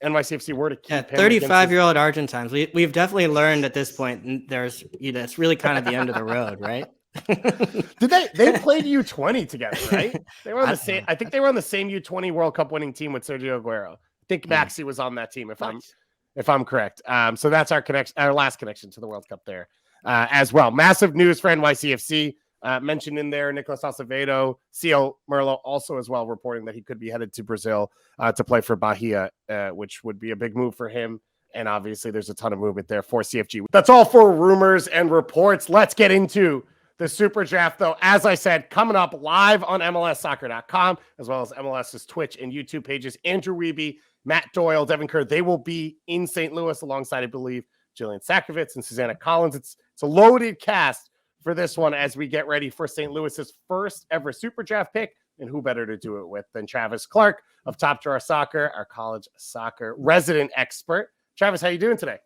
NYCFC were to keep him, 35-year-old Argentines, we've definitely learned at this point, there's it's really kind of the end of the road, right? Did they played U20 together, right? They were on the same. I think they were on the same U20 World Cup winning team with Sergio Aguero. I think Maxi was on that team, Nice. if I'm correct. So that's our connection, our last connection to the World Cup there as well. Massive news for NYCFC. Mentioned in there, Nicolas Acevedo, CL Merlo also as well reporting that he could be headed to Brazil to play for Bahia, which would be a big move for him. And obviously there's a ton of movement there for CFG. That's all for rumors and reports. Let's get into the Super Draft, though. As I said, coming up live on MLSsoccer.com, as well as MLS's Twitch and YouTube pages. Andrew Wiebe, Matt Doyle, Devin Kerr, they will be in St. Louis alongside, I believe, Jillian Sakovits and Susanna Collins. It's a loaded cast for this one as we get ready for St. Louis's first ever Super Draft pick. And who better to do it with than Travis Clark of Top Drawer Soccer, our college soccer resident expert. Travis, how you doing today?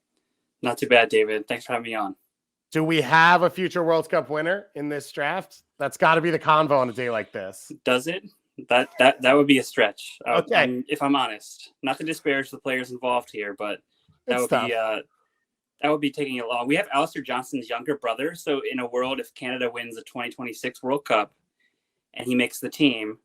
Not too bad, David. Thanks for having me on. Do we have a future World Cup winner in this draft? That's got to be the convo on a day like this. Does it? That would be a stretch. Okay. If I'm honest, not to disparage the players involved here, but that would be taking it long. We have Alistair Johnston's younger brother, so in a world if Canada wins the 2026 World Cup and he makes the team,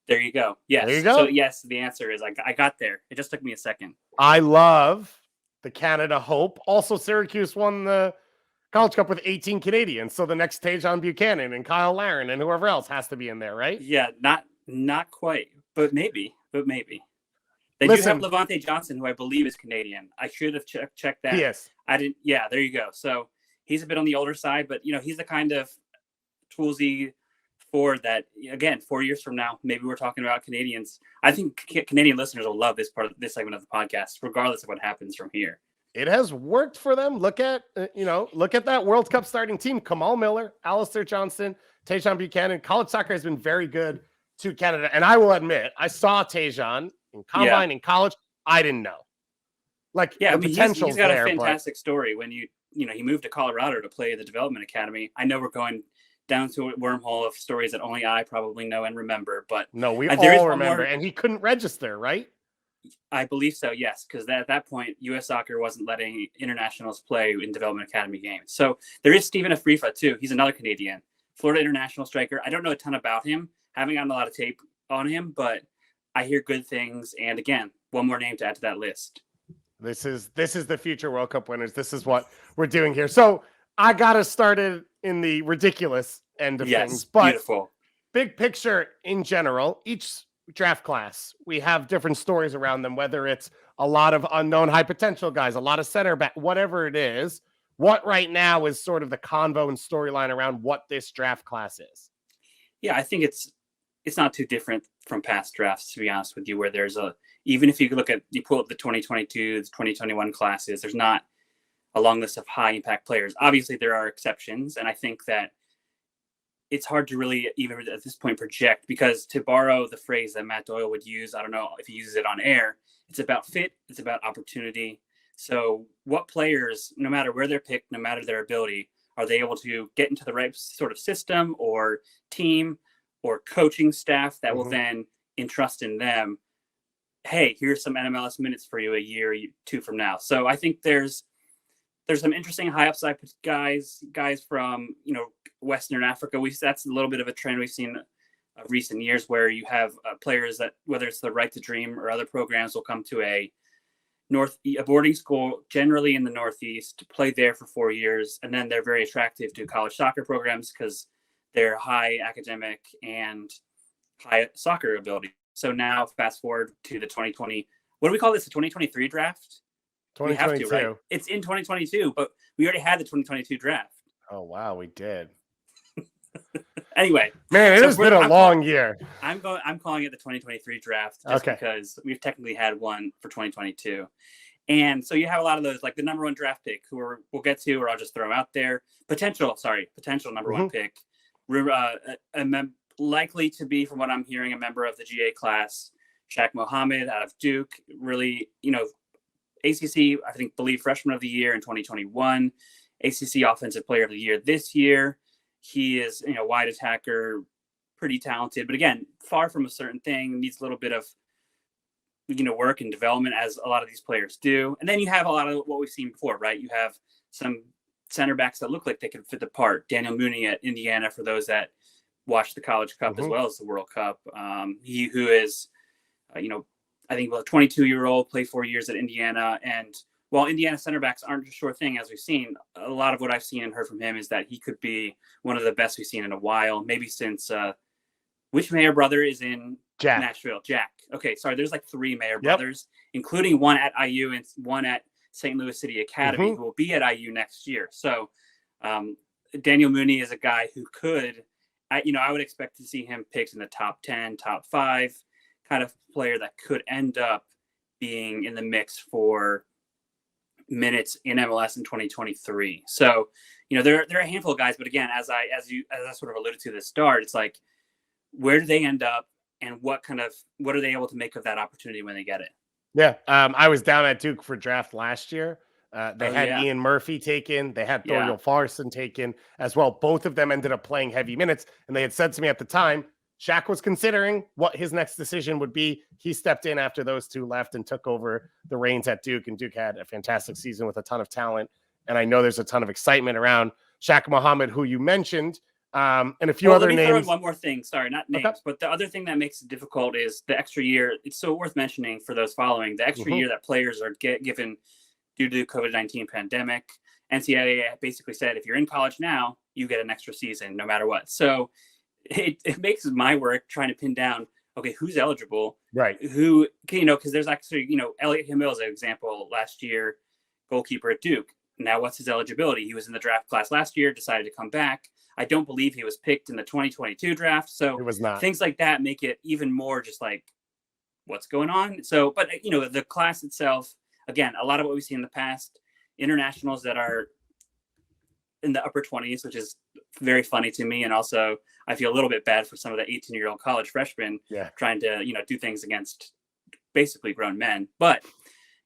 there you go. Yes. There you go. So yes, the answer is I got there. It just took me a second. I love the Canada hope. Also, Syracuse won the College Cup with 18 Canadians, so the next Tajon Buchanan and Kyle Larin and whoever else has to be in there, right? Yeah, not quite, but maybe. They Listen, do have Levante Johnson, who I believe is Canadian. I should have checked that. Yes. I didn't. Yeah, there you go. So he's a bit on the older side, but he's the kind of toolsy forward that, again, 4 years from now, maybe we're talking about Canadians. I think Canadian listeners will love this segment of the podcast, regardless of what happens from here. It has worked for them. Look at that World Cup starting team. Kamal Miller, Alistair Johnston, Tajon Buchanan. College soccer has been very good to Canada. And I will admit, I saw Tajon in combine in college. I didn't know. Potential's he's got there, a fantastic story. When he moved to Colorado to play at the Development Academy. I know we're going down to a wormhole of stories that only I probably know and remember, but no, we all remember. And he couldn't register, right? I believe so, yes, because at that point, U.S. Soccer wasn't letting internationals play in Development Academy games. So there is Stephen Afrifa, too. He's another Canadian, Florida international striker. I don't know a ton about him. Haven't gotten a lot of tape on him, but I hear good things. And again, one more name to add to that list. This is the future World Cup winners. This is what we're doing here. So I got us started in the ridiculous end of things. But beautiful. Big picture in general, each draft class, we have different stories around them, whether it's a lot of unknown high potential guys, a lot of center back, whatever it is. What right now is sort of the convo and storyline around what this draft class is? Yeah, I think it's not too different from past drafts, to be honest with you, where even if you pull up the 2022, the 2021 classes, there's not a long list of high impact players. Obviously there are exceptions. And I think that it's hard to really even at this point project, because to borrow the phrase that Matt Doyle would use, I don't know if he uses it on air, it's about fit, it's about opportunity. So what players, no matter where they're picked, no matter their ability, are they able to get into the right sort of system or team or coaching staff that will then entrust in them, hey, here's some NMLS minutes for you a year or two from now. So I think there's some interesting high upside guys from, Western Africa. That's a little bit of a trend we've seen of recent years, where you have players that, whether it's the Right to Dream or other programs, will come to a boarding school, generally in the Northeast, to play there for 4 years. And then they're very attractive to college soccer programs because they're high academic and high soccer ability. So now fast forward to the 2020, what do we call this? The 2023 draft? 2022. We have to, right? It's in 2022, but we already had the 2022 draft. Oh, wow. We did. Anyway, man, it has been a long year. I'm calling it the 2023 draft just because we've technically had one for 2022. And so you have a lot of those, like the number one draft pick, who we'll get to, or I'll just throw out there. Potential number one pick. Likely to be, from what I'm hearing, a member of the GA class, Shaq Mohammed out of Duke. Really, ACC, I believe freshman of the year in 2021, ACC offensive player of the year this year. He is, wide attacker, pretty talented, but again, far from a certain thing, needs a little bit of, work and development, as a lot of these players do. And then you have a lot of what we've seen before, right? You have some center backs that look like they can fit the part. Daniel Mooney at Indiana, for those that watch the College Cup as well as the World Cup. He who is, I think, well, a 22-year-old, played 4 years at Indiana. And while Indiana center backs aren't a sure thing, as we've seen, a lot of what I've seen and heard from him is that he could be one of the best we've seen in a while, maybe since which Mayer brother is in Nashville? Jack. Okay, sorry. There's like 3 Mayer brothers, including one at IU and one at St. Louis City Academy, who will be at IU next year. So Daniel Mooney is a guy who could, I would expect to see him picked in the top 10, top 5 kind of player that could end up being in the mix for minutes in MLS in 2023. So, there are a handful of guys, but again, as I sort of alluded to at the start, it's like, where do they end up and what are they able to make of that opportunity when they get it? Yeah. I was down at Duke for draft last year. They had Ian Murphy taken. They had Thoriel Farson taken as well. Both of them ended up playing heavy minutes. And they had said to me at the time, Shaq was considering what his next decision would be. He stepped in after those 2 left and took over the reins at Duke. And Duke had a fantastic season with a ton of talent. And I know there's a ton of excitement around Shaq Muhammad, who you mentioned, and a few other names. Let me throw in one more thing. Sorry, not names, but the other thing that makes it difficult is the extra year. It's so worth mentioning for those following the extra year that players are given due to the COVID-19 pandemic. NCAA basically said, if you're in college now, you get an extra season no matter what. So it makes my work trying to pin down, okay, who's eligible, right? Who, because there's actually, Elliot Hamill is an example last year, goalkeeper at Duke. Now, what's his eligibility? He was in the draft class last year, decided to come back. I don't believe he was picked in the 2022 draft. So it was not. Things like that make it even more just like, what's going on? So, but, the class itself, again, a lot of what we've seen in the past, internationals that are in the upper 20s, which is very funny to me. And also, I feel a little bit bad for some of the 18-year-old college freshmen trying to, do things against basically grown men. But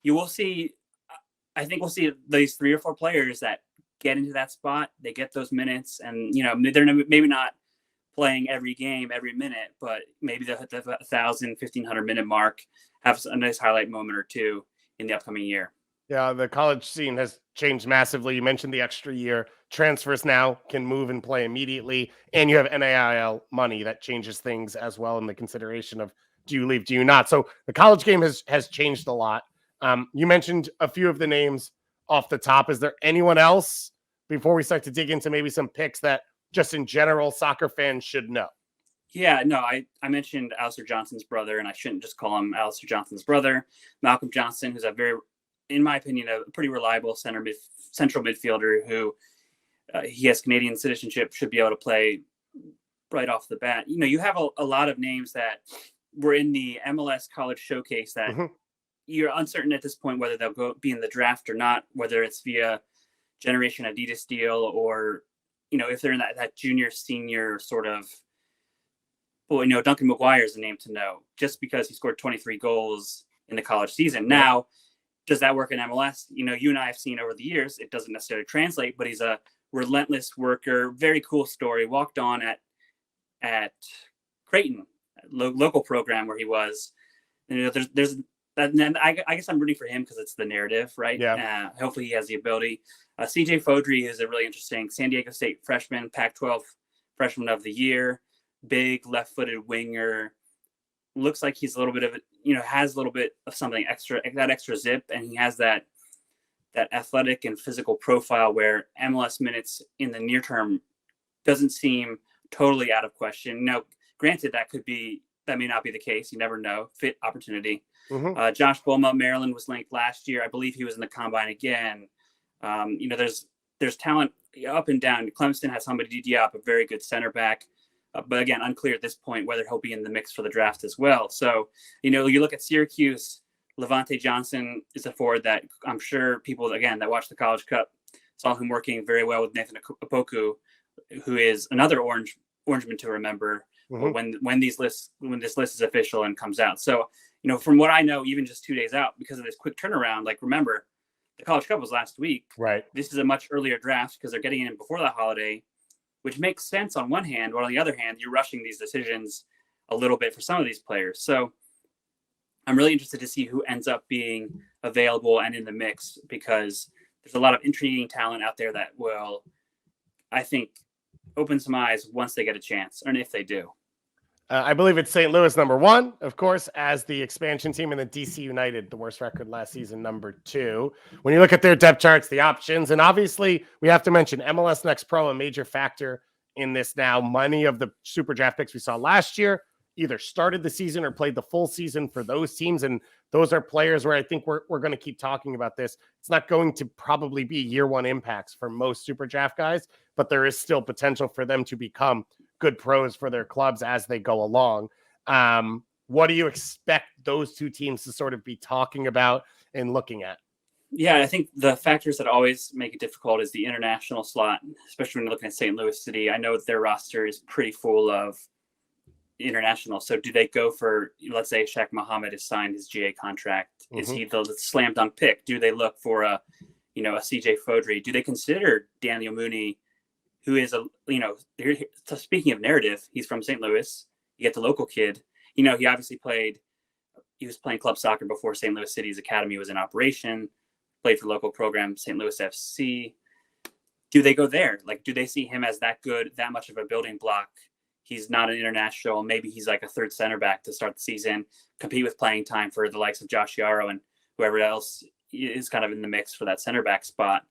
I think we'll see these 3 or 4 players that get into that spot. They get those minutes, and they're maybe not playing every game, every minute, but maybe they'll hit the 1,000, 1,500 minute mark, have a nice highlight moment or 2 in the upcoming year. Yeah, the college scene has changed massively. You mentioned the extra year. Transfers now can move and play immediately, and you have NIL money that changes things as well in the consideration of do you leave, do you not? So the college game has changed a lot. You mentioned a few of the names off the top. Is there anyone else before we start to dig into maybe some picks that just in general soccer fans should know? Yeah, no, I mentioned Alistair Johnson's brother, and I shouldn't just call him Alistair Johnson's brother. Malcolm Johnson, who's a very, in my opinion, a pretty reliable central midfielder who he has Canadian citizenship, should be able to play right off the bat. You have a lot of names that were in the MLS College Showcase that you're uncertain at this point whether they'll be in the draft or not, whether it's via Generation Adidas deal or, if they're in that junior, senior sort of, Duncan McGuire is a name to know just because he scored 23 goals in the college season. Now, does that work in MLS? You and I have seen over the years, it doesn't necessarily translate, but he's a relentless worker, very cool story, walked on at Creighton, local program where he was. There's and then I guess I'm rooting for him because it's the narrative, right? Yeah. Hopefully he has the ability. CJ Fodry is a really interesting San Diego State freshman, Pac-12 freshman of the year, big left-footed winger. Looks like he's a little bit of has a little bit of something extra, that extra zip, and he has that athletic and physical profile where MLS minutes in the near term doesn't seem totally out of question. Now, granted, that may not be the case. You never know. Fit opportunity. Josh Bulma, Maryland, was linked last year. I believe he was in the combine again. There's talent up and down. Clemson has Hamadi Diop, a very good center back. But again, unclear at this point whether he'll be in the mix for the draft as well. So, you look at Syracuse, Levante Johnson is a forward that I'm sure people, again, that watch the College Cup saw him working very well with Nathan Opoku, who is another Orangeman to remember when this list is official and comes out. So, from what I know, even just 2 days out, because of this quick turnaround, like, remember, the College Cup was last week. Right. This is a much earlier draft because they're getting in before the holiday, which makes sense on one hand, but on the other hand, you're rushing these decisions a little bit for some of these players. So I'm really interested to see who ends up being available and in the mix, because there's a lot of intriguing talent out there that will, I think, open some eyes once they get a chance, and if they do. I believe it's St. Louis #1, of course, as the expansion team, and then DC United, the worst record last season, #2. When you look at their depth charts, the options, and obviously we have to mention MLS Next Pro, a major factor in this now. Many of the super draft picks we saw last year either started the season or played the full season for those teams, and those are players where I think we're going to keep talking about this. It's not going to probably be year one impacts for most super draft guys, but there is still potential for them to become good pros for their clubs as they go along. What do you expect those two teams to sort of be talking about and looking at? Yeah, I think the factors that always make it difficult is the international slot, especially when you're looking at St. Louis City. I know that their roster is pretty full of international. So do they go for, let's say Shaq Muhammad has signed his GA contract. Is he the slam dunk pick? Do they look for a CJ Fodry? Do they consider Daniel Mooney, who is speaking of narrative, he's from St. Louis. You get the local kid. He obviously he was playing club soccer before St. Louis City's academy was in operation, played for local program St. Louis FC. Do they go there? Like, do they see him as that good, that much of a building block? He's not an international. Maybe he's like a third center back to start the season, compete with playing time for the likes of Josh Yarrow and whoever else is kind of in the mix for that center back spot.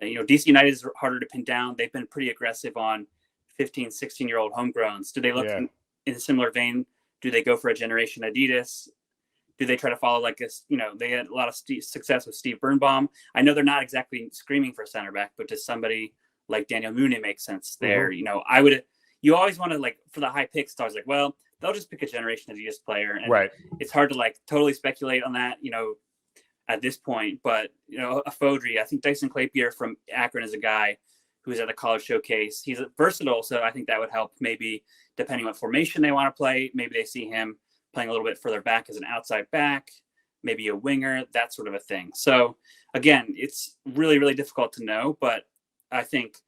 DC United is harder to pin down. They've been pretty aggressive on 15, 16-year-old homegrowns. Do they look in a similar vein? Do they go for a generation Adidas? Do they try to follow they had a lot of success with Steve Birnbaum? I know they're not exactly screaming for center back, but does somebody like Daniel Mooney make sense there? You always want to, for the high pick stars, well, they'll just pick a generation Adidas player. And it's hard to totally speculate on that, at this point. But, a Fodry, I think Dyson Claypier from Akron is a guy who's at the college showcase. He's versatile. So I think that would help, maybe depending what formation they want to play. Maybe they see him playing a little bit further back as an outside back, maybe a winger, that sort of a thing. So again, it's really, really difficult to know, but I think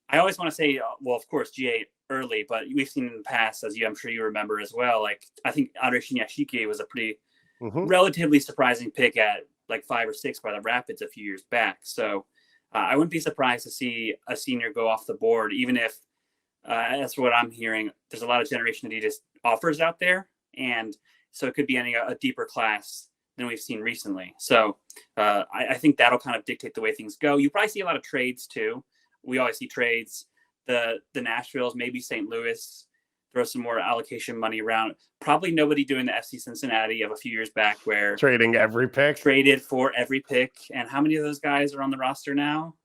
I always want to say, well, of course, GA early, but we've seen in the past, I'm sure you remember as well, I think Andre Shinyashiki was a pretty relatively surprising pick at 5 or 6 by the Rapids a few years back. So I wouldn't be surprised to see a senior go off the board, even if, that's what I'm hearing, there's a lot of Generation Adidas offers out there. And so it could be a deeper class than we've seen recently. So I think that'll kind of dictate the way things go. You probably see a lot of trades too. We always see trades. The Nashvilles, maybe St. Louis, throw some more allocation money around. Probably nobody doing the FC Cincinnati of a few years back where trading every pick. Traded for every pick. And how many of those guys are on the roster now?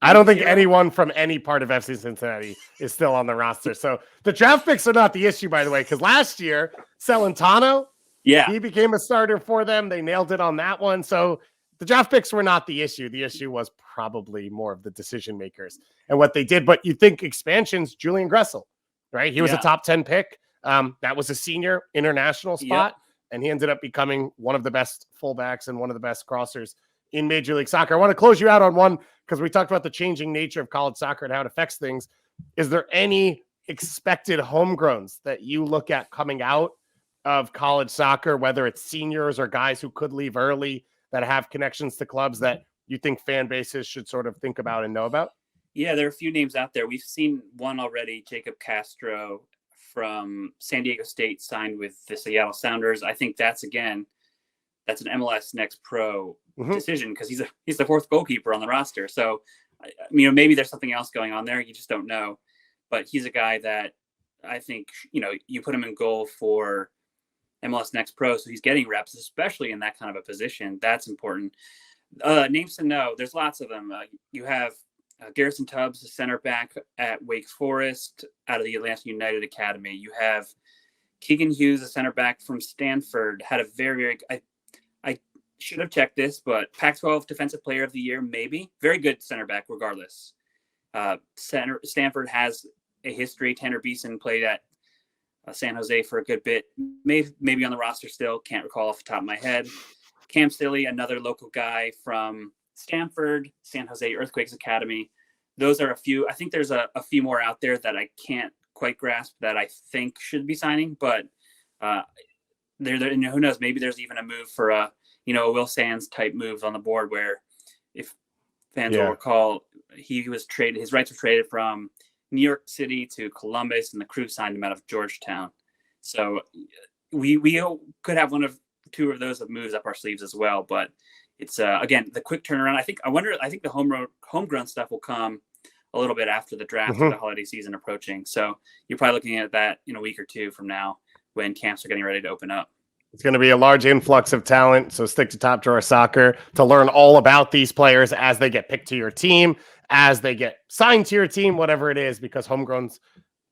I don't think anyone from any part of FC Cincinnati is still on the roster. So the draft picks are not the issue, by the way, because last year, Celentano, he became a starter for them. They nailed it on that one. So the draft picks were not the issue. The issue was probably more of the decision makers and what they did. But you think expansions, Julian Gressel, right? He was a top 10 pick. That was a senior international spot. And he ended up becoming one of the best fullbacks and one of the best crossers in Major League Soccer. I want to close you out on one, because we talked about the changing nature of college soccer and how it affects things. Is there any expected homegrowns that you look at coming out of college soccer, whether it's seniors or guys who could leave early that have connections to clubs that you think fan bases should sort of think about and know about? Yeah, there are a few names out there. We've seen one already, Jacob Castro from San Diego State, signed with the Seattle Sounders. I think that's an MLS Next Pro decision, because he's the fourth goalkeeper on the roster. So, maybe there's something else going on there. You just don't know. But he's a guy that I think, you put him in goal for MLS Next Pro, so he's getting reps, especially in that kind of a position. That's important. Names to know, there's lots of them. You have Garrison Tubbs, the center back at Wake Forest, out of the Atlanta United Academy. You have Keegan Hughes, a center back from Stanford, had a very, very, I should have checked this, but Pac-12 Defensive Player of the Year, maybe. Very good center back, regardless. Stanford has a history. Tanner Beeson played at San Jose for a good bit. Maybe on the roster still. Can't recall off the top of my head. Cam Stilley, another local guy from Stanford, San Jose Earthquakes Academy. Those are a few. I think there's a few more out there that I can't quite grasp that I think should be signing, but who knows? Maybe there's even a move for a Will Sands type move on the board, where, if fans will recall, he was traded. His rights were traded from New York City to Columbus, and the Crew signed him out of Georgetown. So we could have two of those moves up our sleeves as well. But it's again the quick turnaround. I think the homegrown stuff will come a little bit after the draft or the holiday season approaching. So you're probably looking at that in a week or two from now when camps are getting ready to open up. It's going to be a large influx of talent. So stick to Top Drawer Soccer to learn all about these players as they get picked to your team, as they get signed to your team, whatever it is, because homegrowns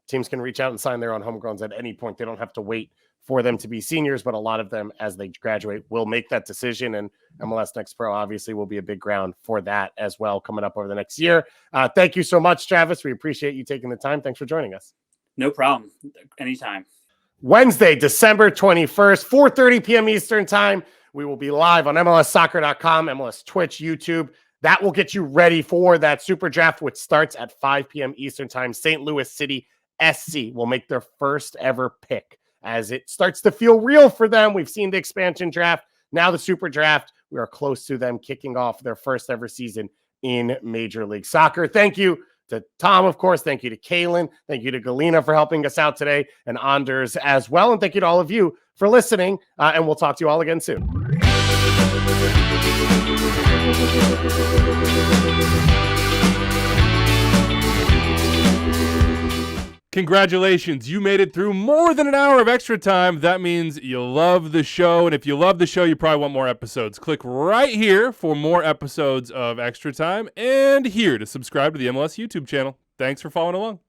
teams can reach out and sign their own homegrowns at any point. They don't have to wait for them to be seniors, but a lot of them, as they graduate, will make that decision. And MLS Next Pro obviously will be a big ground for that as well coming up over the next year. Thank you so much, Travis. We appreciate you taking the time. Thanks for joining us. No problem. Anytime. Wednesday, December 21st, 4:30 p.m. Eastern time. We will be live on MLSsoccer.com, MLS Twitch, YouTube. That will get you ready for that Super Draft, which starts at 5 p.m. Eastern time. St. Louis City SC will make their first ever pick as it starts to feel real for them. We've seen the expansion draft. Now the Super Draft. We are close to them kicking off their first ever season in Major League Soccer. Thank you to Tom, of course. Thank you to Calen. Thank you to Galena for helping us out today, and Anders as well. And thank you to all of you for listening. And we'll talk to you all again soon. Congratulations, you made it through more than an hour of extra time. That means you love the show, and if you love the show, you probably want more episodes. Click right here for more episodes of Extra Time, and here to subscribe to the MLS YouTube channel. Thanks for following along.